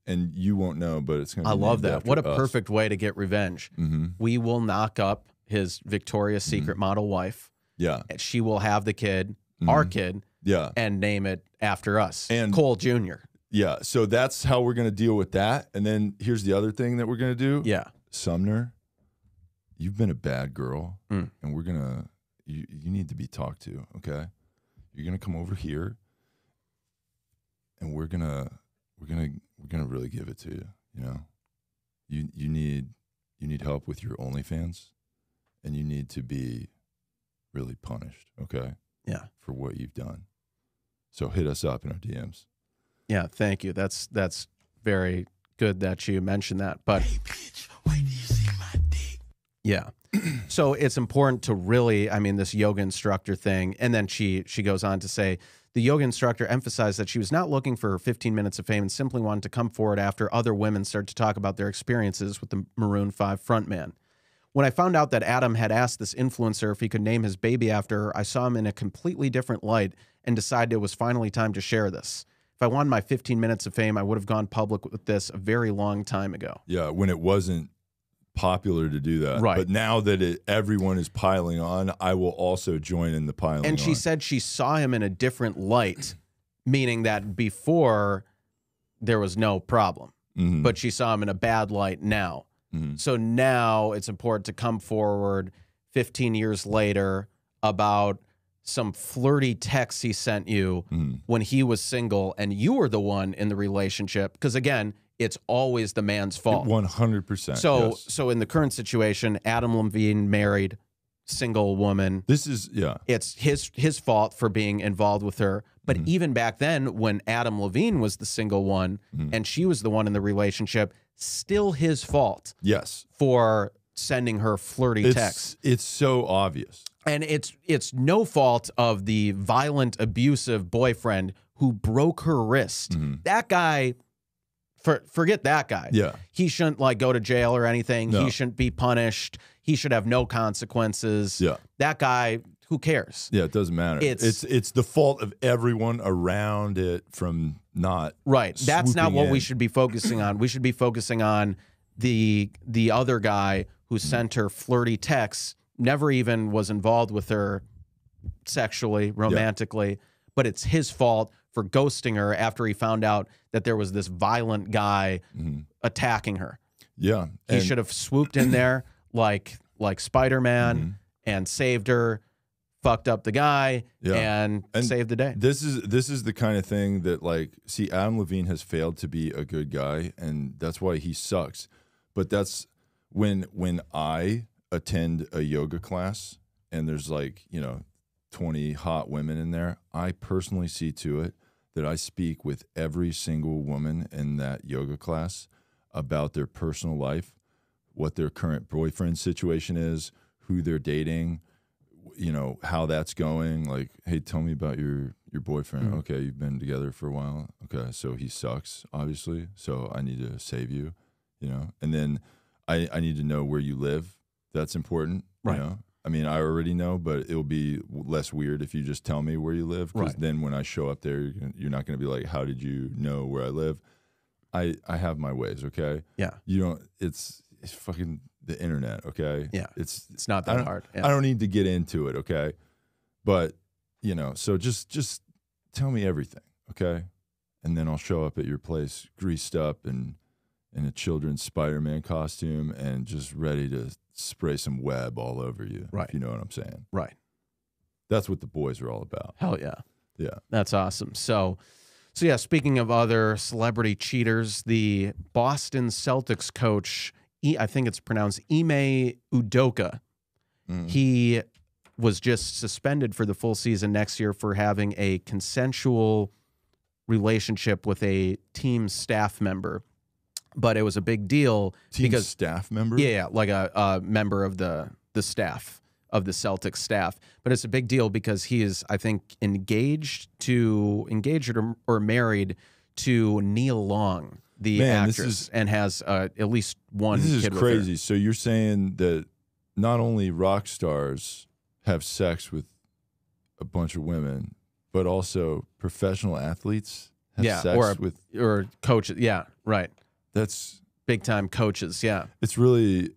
you won't know, but it's going to be I love named that. after What a us. perfect way to get revenge. We will knock up his Victoria's Secret model wife. Yeah. And she will have the kid, our kid, and name it after us. And Cole Jr. Yeah. So that's how we're going to deal with that. And then here's the other thing that we're going to do. Yeah. Sumner, you've been a bad girl, and we're going to, you need to be talked to, okay? You're going to come over here, and we're going to really give it to you, you know? You need help with your OnlyFans, and you need to be really punished, okay? Yeah. For what you've done. So hit us up in our DMs. Yeah, thank you. That's very good that you mentioned that. But hey, bitch, wait till you see my dick. Yeah. So it's important to really, I mean, this yoga instructor thing. And then she goes on to say, the yoga instructor emphasized that she was not looking for 15 minutes of fame and simply wanted to come forward after other women started to talk about their experiences with the Maroon 5 frontman. When I found out that Adam had asked this influencer if he could name his baby after her, I saw him in a completely different light and decided it was finally time to share this. If I wanted my 15 minutes of fame, I would have gone public with this a very long time ago. Yeah, when it wasn't popular to do that. Right. But now that everyone is piling on, I will also join in the piling on. And she said she saw him in a different light, meaning that before there was no problem. But she saw him in a bad light now. So now it's important to come forward 15 years later about some flirty texts he sent you when he was single and you were the one in the relationship. Because again, it's always the man's fault. 100%. So in the current situation, Adam Levine married, single woman. This is, it's his fault for being involved with her. But even back then, when Adam Levine was the single one and she was the one in the relationship, still his fault. Yes. For sending her flirty texts. It's so obvious. And it's no fault of the violent, abusive boyfriend who broke her wrist. That guy, forget that guy. Yeah. He shouldn't like go to jail or anything. No. He shouldn't be punished. He should have no consequences. Yeah. That guy, who cares? Yeah, it doesn't matter. It's the fault of everyone around it from not right. That's not what in. we should be focusing on. We should be focusing on the other guy who sent her flirty texts, never even was involved with her sexually, romantically, but it's his fault for ghosting her after he found out that there was this violent guy attacking her. Yeah. He should have swooped in there like Spider-Man and saved her, fucked up the guy, and saved the day. This is the kind of thing that, like, see, Adam Levine has failed to be a good guy, and that's why he sucks. But that's when I attend a yoga class and there's like, 20 hot women in there, I personally see to it that I speak with every single woman in that yoga class about their personal life, what their current boyfriend situation is, who they're dating, how that's going. Like, hey, tell me about your boyfriend. Okay, you've been together for a while. Okay, so he sucks, obviously. So I need to save you, And then I need to know where you live. That's important, right. I mean, I already know, but it'll be less weird if you just tell me where you live. Because then when I show up there, you're not going to be like, how did you know where I live? I have my ways, okay? Yeah. It's fucking the internet, okay? Yeah. It's not that hard. Yeah. I don't need to get into it, okay? But, so just tell me everything, okay? And then I'll show up at your place greased up and in a children's Spider-Man costume and just ready to spray some web all over you. Right. If you know what I'm saying. Right. That's what the boys are all about. Hell yeah. Yeah. That's awesome. So yeah, speaking of other celebrity cheaters, the Boston Celtics coach, I think it's pronounced Ime Udoka, he was just suspended for the full season next year for having a consensual relationship with a team staff member. But it was a big deal because staff member? Yeah, like a member of the staff of the Celtics staff. But it's a big deal because he is, I think, engaged or married to Nia Long, the actress and has at least one kid with her. This is crazy. So you're saying that not only rock stars have sex with a bunch of women, but also professional athletes have sex with or coaches. Yeah, right. That's big time coaches. Yeah, it's really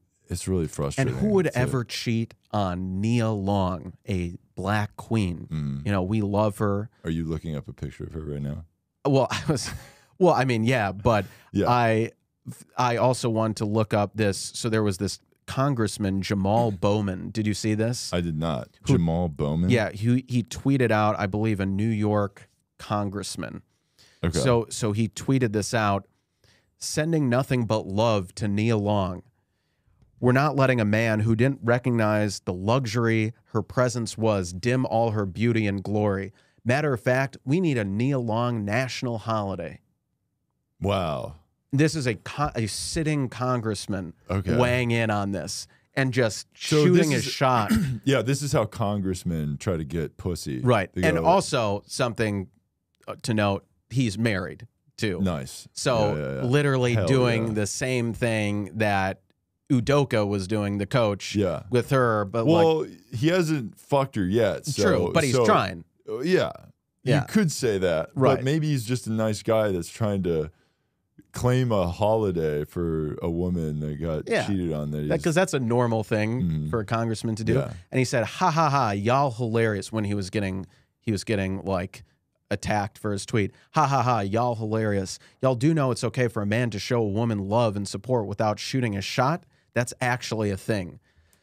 frustrating. And who would ever cheat on Nia Long, a black queen? You know, we love her. Are you looking up a picture of her right now? Well, I mean, yeah, but I also wanted to look up this. So there was this Congressman Jamaal Bowman. Did you see this? I did not. Jamaal Bowman? Yeah, he tweeted out, I believe, a New York congressman. Okay. So he tweeted this out, sending nothing but love to Nia Long. We're not letting a man who didn't recognize the luxury her presence was dim all her beauty and glory. Matter of fact, we need a Nia Long national holiday. Wow. This is a sitting congressman weighing in on this and just shooting his shot. Yeah, this is how congressmen try to get pussy. Right. And also something to note, he's married too. Nice. So literally doing the same thing that Udoka was doing, the coach, with her. But he hasn't fucked her yet. So, true, but he's trying. Yeah. You could say that. Right. But maybe he's just a nice guy that's trying to claim a holiday for a woman that got cheated on. Because that's a normal thing for a congressman to do. Yeah. And he said, "Ha ha ha, y'all hilarious," when he was getting like attacked for his tweet. "Ha ha ha, y'all hilarious. Y'all do know it's okay for a man to show a woman love and support without shooting a shot? That's actually a thing."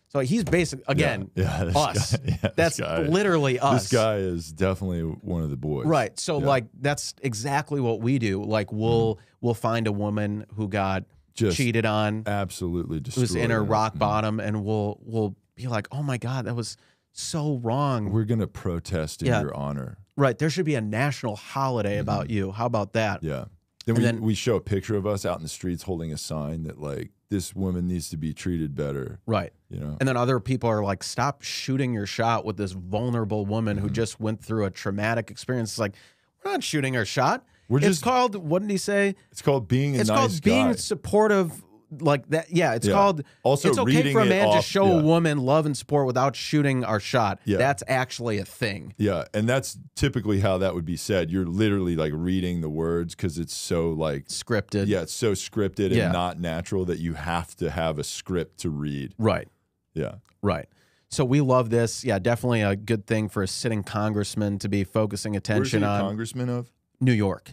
So he's basically, again, us. That's literally us. This guy is definitely one of the boys. Right. So like that's exactly what we do. Like we'll find a woman who got just cheated on, absolutely destroyed, who's in her rock bottom, and we'll be like, "Oh my God, that was so wrong. We're gonna protest in your honor." Right. There should be a national holiday about you. How about that? Yeah. Then we show a picture of us out in the streets holding a sign that like this woman needs to be treated better. Right. You know. And then other people are like, "Stop shooting your shot with this vulnerable woman who just went through a traumatic experience." It's like, we're not shooting her shot. It's called, what did he say? It's called being a nice guy. It's called being supportive. Like that, it's called. Also, it's okay for a man to show a woman love and support without shooting our shot. Yeah. That's actually a thing. Yeah, and that's typically how that would be said. You're literally like reading the words because it's so like scripted. Yeah, it's so scripted and not natural that you have to have a script to read. Right. Yeah. Right. So we love this. Yeah, definitely a good thing for a sitting congressman to be focusing attention on. Where's he a congressman of? New York.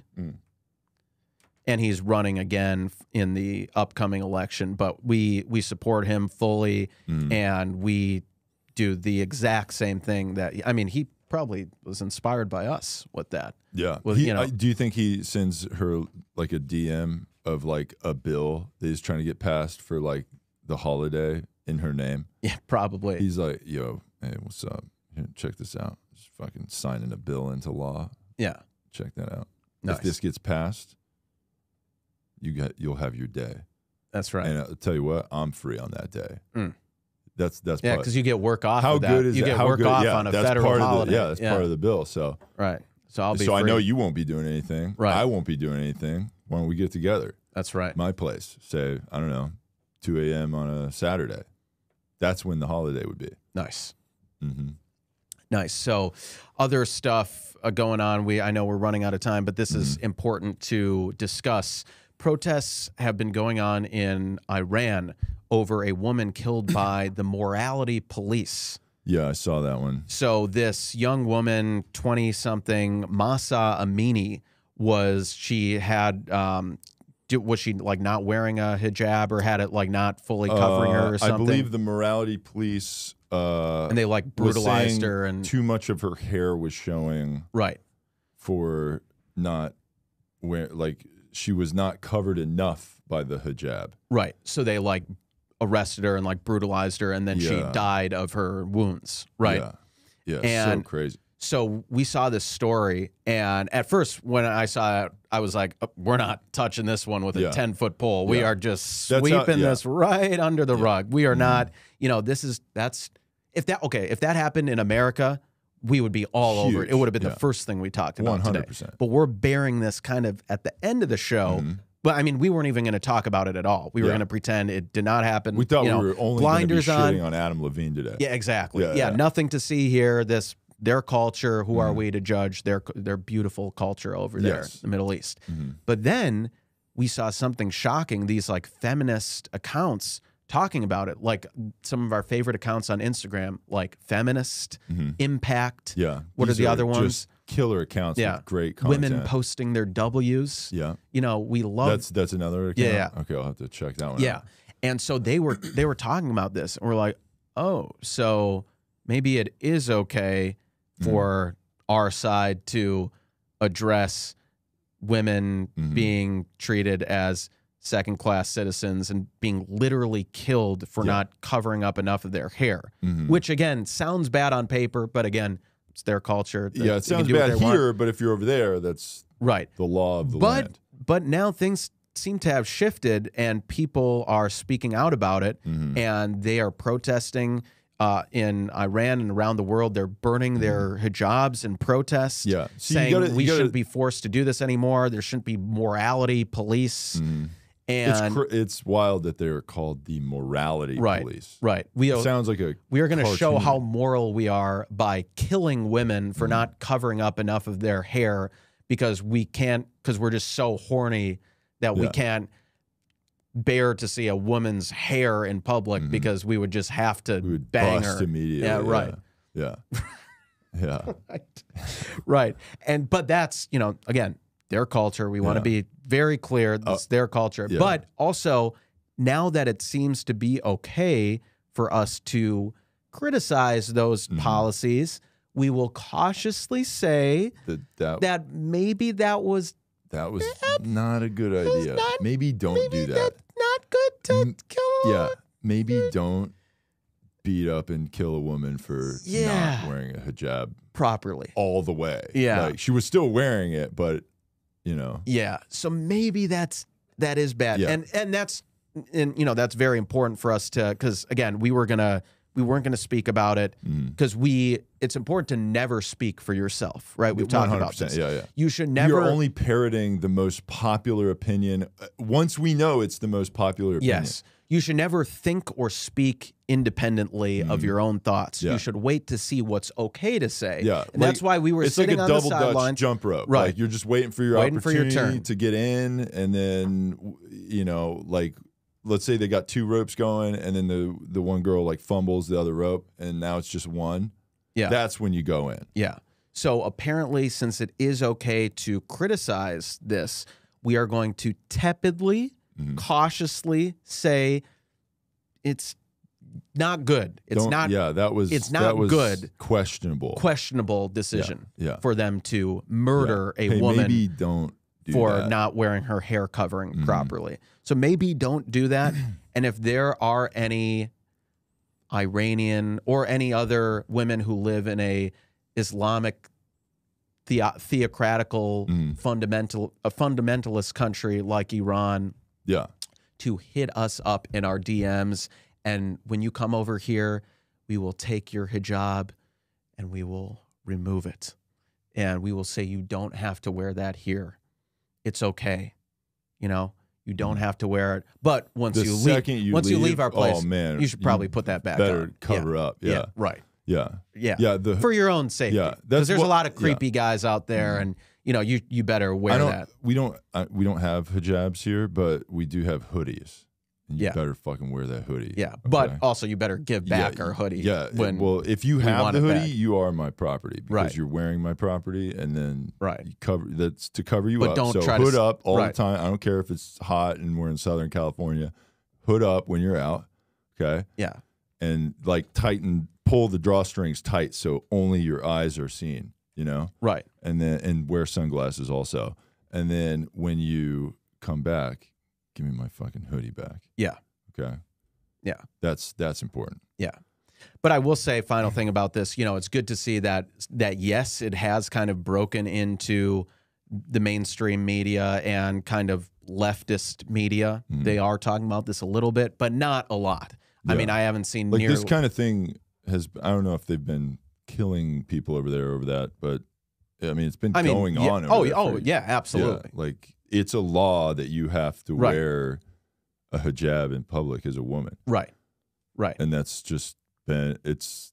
And he's running again in the upcoming election, but we support him fully, and we do the exact same thing that, I mean, he probably was inspired by us with that. Yeah. With, do you think he sends her like a DM of like a bill that he's trying to get passed for like the holiday in her name? Yeah, probably. He's like, "Yo, hey, what's up? Here, check this out. Just fucking signing a bill into law. Yeah. Check that out. Nice. If this gets passed, you'll have your day." That's right. And I'll tell you what, I'm free on that day. That's because you get work off. How of that. good is you that? get How work good, off on a federal holiday. That's part of the bill. So right. So I'll be. So free. I know you won't be doing anything. Right. I won't be doing anything. Why don't we get together? That's right. My place. Say, I don't know, 2 a.m. on a Saturday. That's when the holiday would be. Nice. Nice. So other stuff going on. I know we're running out of time, but this is important to discuss. Protests have been going on in Iran over a woman killed by the morality police. Yeah, I saw that one. So this young woman, 20-something, Mahsa Amini, was she like not wearing a hijab or had it like not fully covering her or something? I believe the morality police and they like brutalized her, and too much of her hair was showing. Right. For not like she was not covered enough by the hijab. Right. So they like arrested her and like brutalized her, and then she died of her wounds. Right. Yeah. And so crazy. So we saw this story, and at first when I saw it, I was like, "We're not touching this one with a 10-foot pole. We are just sweeping this right under the rug. We are not, if that happened in America, we would be all over it. It would have been the first thing we talked about 100%. Today. But we're bearing this kind of at the end of the show But I mean, we weren't even going to talk about it at all. We were going to pretend it did not happen. We thought we were only going to be shitting on Adam Levine today. Yeah, exactly. Yeah, nothing to see here. Their culture. Who are we to judge their beautiful culture over there in the Middle East? But then we saw something shocking. These like feminist accounts talking about it, like some of our favorite accounts on Instagram, like Feminist, Impact. Yeah. What are the other ones? Just killer accounts with great content. Women posting their W's. Yeah. You know, we love that's another account? Yeah. Okay, I'll have to check that one out. And so they were talking about this, and we're like, oh, so maybe it is okay for our side to address women being treated as second-class citizens and being literally killed for not covering up enough of their hair, which, again, sounds bad on paper, but, again, it's their culture. Yeah, it sounds bad here, but if you're over there, that's the law of the land. But now things seem to have shifted, and people are speaking out about it, and they are protesting in Iran and around the world. They're burning their hijabs in protest, saying we shouldn't be forced to do this anymore. There shouldn't be morality police. And it's wild that they're called the morality police. Right. Sounds like we are going to show how moral we are by killing women for not covering up enough of their hair because we're just so horny that we can't bear to see a woman's hair in public because we would just have to bang her immediately. Yeah, right. Yeah. Yeah. Right. But that's, again, their culture. We want to be very clear. It's their culture. Yeah. But also, now that it seems to be okay for us to criticize those policies, we will cautiously say that maybe that was not a good idea. Maybe don't do that. Not good to kill. Yeah. Maybe don't beat up and kill a woman for not wearing a hijab properly all the way. Yeah. Like she was still wearing it, but Yeah. So maybe that is bad. Yeah. And that's very important for us to, because again, we weren't gonna speak about it because it's important to never speak for yourself, right? We've talked about this. Yeah. You should never. You're only parroting the most popular opinion. Once we know it's the most popular opinion. Yes. You should never think or speak independently of your own thoughts. Yeah. You should wait to see what's okay to say. Yeah. And that's why we were sitting on the sidelines. It's like a double Dutch jump rope. Right. Like you're just waiting for your opportunity turn to get in, and then like let's say they got two ropes going, and then the one girl like fumbles the other rope, and now it's just one. Yeah. That's when you go in. Yeah. So apparently, since it is okay to criticize this, we are going to tepidly, cautiously say it's not good. It's not. Yeah, that was. It's not good. Questionable decision. Yeah. For them to murder a woman. Maybe don't do for that. not wearing her hair covering properly. So maybe don't do that. And if there are any Iranian or any other women who live in a Islamic theocratical fundamentalist country like Iran, to hit us up in our DMs, and when you come over here, we will take your hijab and we will remove it, and we will say you don't have to wear that here. It's okay, you don't have to wear it. But once you leave our place, you should probably put that back better on. cover up. Yeah. Right. Yeah. For your own safety. Yeah, because there's a lot of creepy guys out there, and you better wear that. We don't have hijabs here, but we do have hoodies. And you better fucking wear that hoodie. Yeah, okay? But also you better give back our hoodie. Yeah. Well, if you have the hoodie, you are my property because you're wearing my property, and then you cover that's to cover you but up. Don't so try hood to, up all the time. I don't care if it's hot and we're in Southern California. Hood up when you're out. Okay. Yeah. And like pull the drawstrings tight so only your eyes are seen. Right. And wear sunglasses also. And then when you come back, give me my fucking hoodie back. Yeah. Okay. Yeah. That's important. Yeah. But I will say, final thing about this, it's good to see that yes, it has kind of broken into the mainstream media and kind of leftist media. They are talking about this a little bit, but not a lot. Yeah. I mean, I haven't seen like this kind of thing I don't know if they've been killing people over there over that, but I mean, it's been going on. Yeah, absolutely. Yeah, like it's a law that you have to wear a hijab in public as a woman. Right. Right. And that's just it's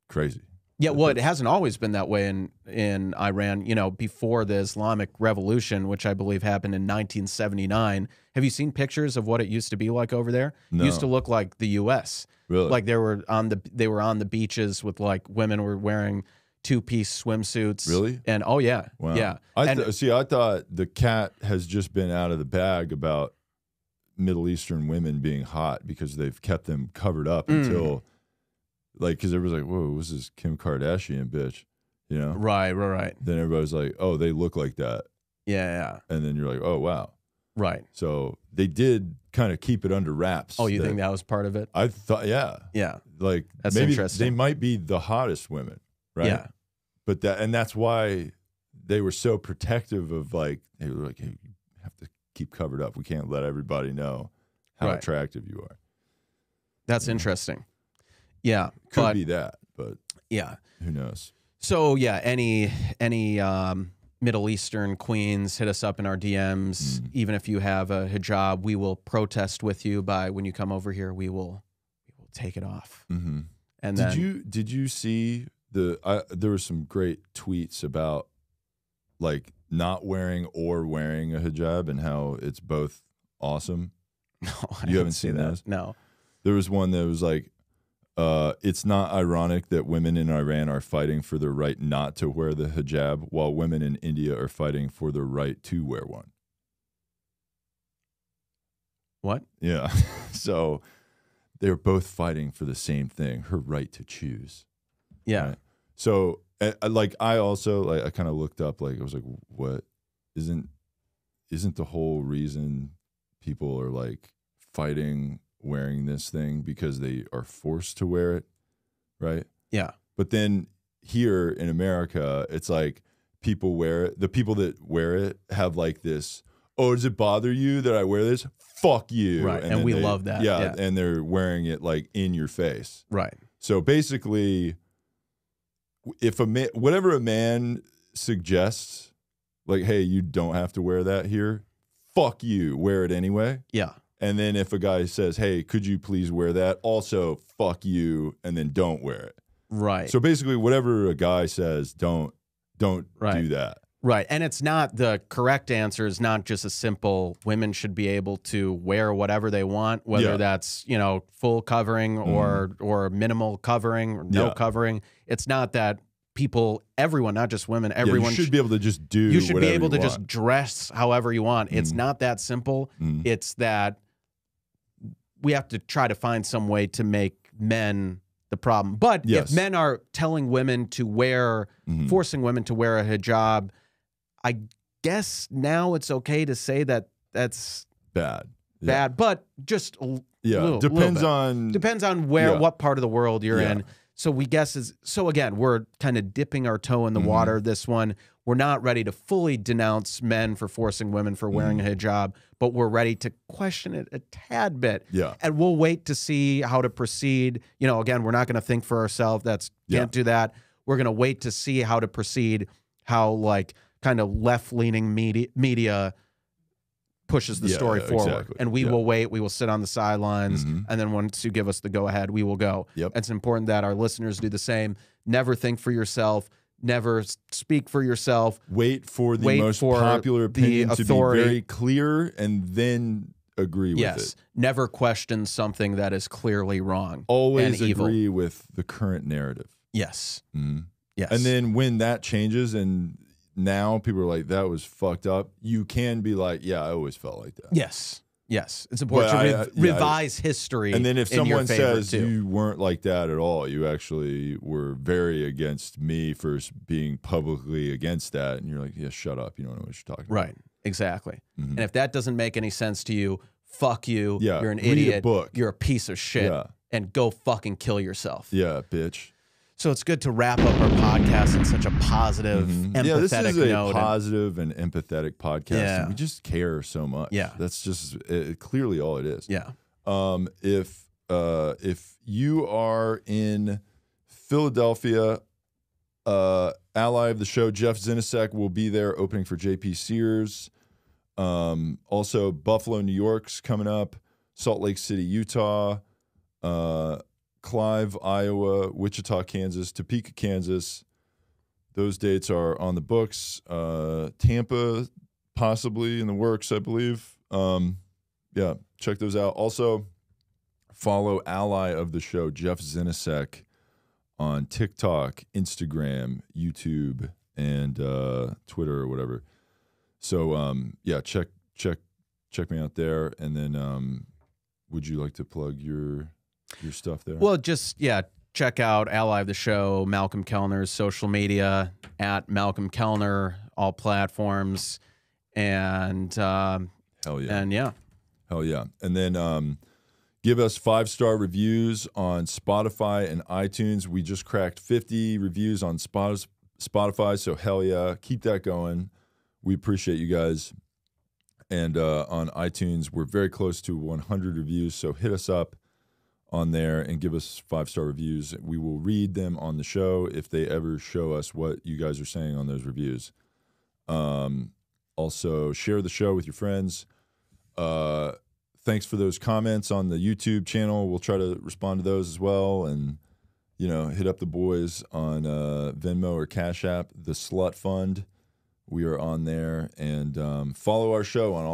crazy. Yeah, well, it hasn't always been that way in Iran. You know, before the Islamic Revolution, which I believe happened in 1979. Have you seen pictures of what it used to be like over there? No. It used to look like the U.S. Really? Like they were on the beaches with like women were wearing 2-piece swimsuits. Really? And oh yeah, wow. yeah. I thought the cat has just been out of the bag about Middle Eastern women being hot because they've kept them covered up until. Like, because everybody's like, whoa, what's this Kim Kardashian bitch? You know? Right. Then everybody's like, oh, they look like that. Yeah. And then you're like, oh, wow. Right. So they did kind of keep it under wraps. Oh, you think that was part of it? I thought, yeah. Yeah. Like, that's maybe interesting. they might be the hottest women, right? Yeah. But that's why they were so protective of, like, they were like, hey, you have to keep covered up. We can't let everybody know how attractive you are. That's interesting. Yeah, could be that, but yeah, who knows? So yeah, any Middle Eastern queens, hit us up in our DMs. Even if you have a hijab, we will protest with you. By when you come over here, we will take it off. Mm-hmm. And did you see there were some great tweets about like not wearing or wearing a hijab and how it's both awesome? No, you haven't seen those? No. There was one that was like, it's not ironic that women in Iran are fighting for the right not to wear the hijab while women in India are fighting for the right to wear one. What? Yeah. So they're both fighting for the same thing, her right to choose. Yeah. Right? So like I also like I kind of looked up like I was like, what isn't the whole reason people are like fighting wearing this thing because they are forced to wear it, right? Yeah. But then here in America, it's like people wear it. The people that wear it have like this, oh, does it bother you that I wear this? Fuck you. Right. And we love that. Yeah. And they're wearing it like in your face. Right. So basically, if whatever a man suggests, like, hey, you don't have to wear that here, fuck you, wear it anyway. Yeah. And then if a guy says, hey, could you please wear that? Also, fuck you, and then don't wear it. Right. So basically, whatever a guy says, don't do that. Right. And it's not, the correct answer is not just a simple, women should be able to wear whatever they want, whether that's, you know, full covering or minimal covering or no covering. It's not that everyone, not just women, everyone you should be able to just do you should be whatever able to you just want. dress however you want. It's not that simple. It's that we have to try to find some way to make men the problem. But if men are telling women to wear, forcing women to wear a hijab, I guess now it's okay to say that that's bad. Bad, but just depends on where what part of the world you're in. So we guess again, we're kind of dipping our toe in the water. This one, we're not ready to fully denounce men for forcing women for wearing a hijab, but we're ready to question it a tad bit. Yeah. And we'll wait to see how to proceed. You know, again, we're not going to think for ourselves. Can't do that. We're going to wait to see how to proceed, how like kind of left-leaning media pushes the story forward. Exactly. And we will wait. We will sit on the sidelines. And then once you give us the go-ahead, we will go. Yep. It's important that our listeners do the same. Never think for yourself. Never speak for yourself. Wait for the most popular opinion to be very clear and then agree with it. Never question something that is clearly wrong. Always and agree evil. with the current narrative. Yes. Yes. And then when that changes and now people are like, that was fucked up, you can be like, yeah, I always felt like that. Yes. Yes. It's important to revise history. And then if someone says too. You weren't like that at all, you actually were very against me for being publicly against that. And you're like, yeah, shut up. You don't know what you're talking about. Right. Exactly. And if that doesn't make any sense to you, fuck you. Yeah, you're an read a idiot. book. You're a piece of shit. Yeah. And go fucking kill yourself. Yeah, bitch. So it's good to wrap up our podcast in such a positive, empathetic yeah, this is a note. positive and empathetic podcast. Yeah. And we just care so much. Yeah. That's just clearly all it is. Yeah. If you are in Philadelphia, ally of the show, Jeff Zinasek, will be there opening for JP Sears. Also, Buffalo, New York's coming up. Salt Lake City, Utah. Clive, Iowa. Wichita, Kansas. Topeka, Kansas. Those dates are on the books. Tampa, possibly in the works, I believe. Yeah, check those out. Also, follow ally of the show, Jeff Zinasek, on TikTok, Instagram, YouTube, and Twitter or whatever. So yeah, check me out there. And then would you like to plug your stuff there? Well, just check out ally of the show, Malcolm Kellner's social media at Malcolm Kellner, all platforms, and hell yeah, and yeah, hell yeah, and then give us 5-star reviews on Spotify and iTunes. We just cracked 50 reviews on Spotify, so hell yeah, keep that going. We appreciate you guys. And on iTunes, we're very close to 100 reviews, so hit us up on there and give us 5-star reviews. We will read them on the show if they ever show us what you guys are saying on those reviews. Also, share the show with your friends. Thanks for those comments on the YouTube channel. We'll try to respond to those as well. And, hit up the boys on Venmo or Cash App, TheSlutFund. We are on there. And follow our show on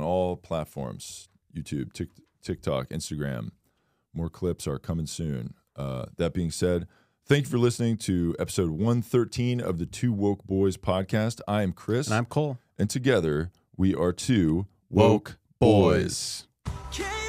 all platforms, YouTube, TikTok, Instagram. More clips are coming soon. That being said, thank you for listening to episode 113 of the Two Woke Boys podcast. I am Chris. And I'm Cole. And together, we are two woke boys. Can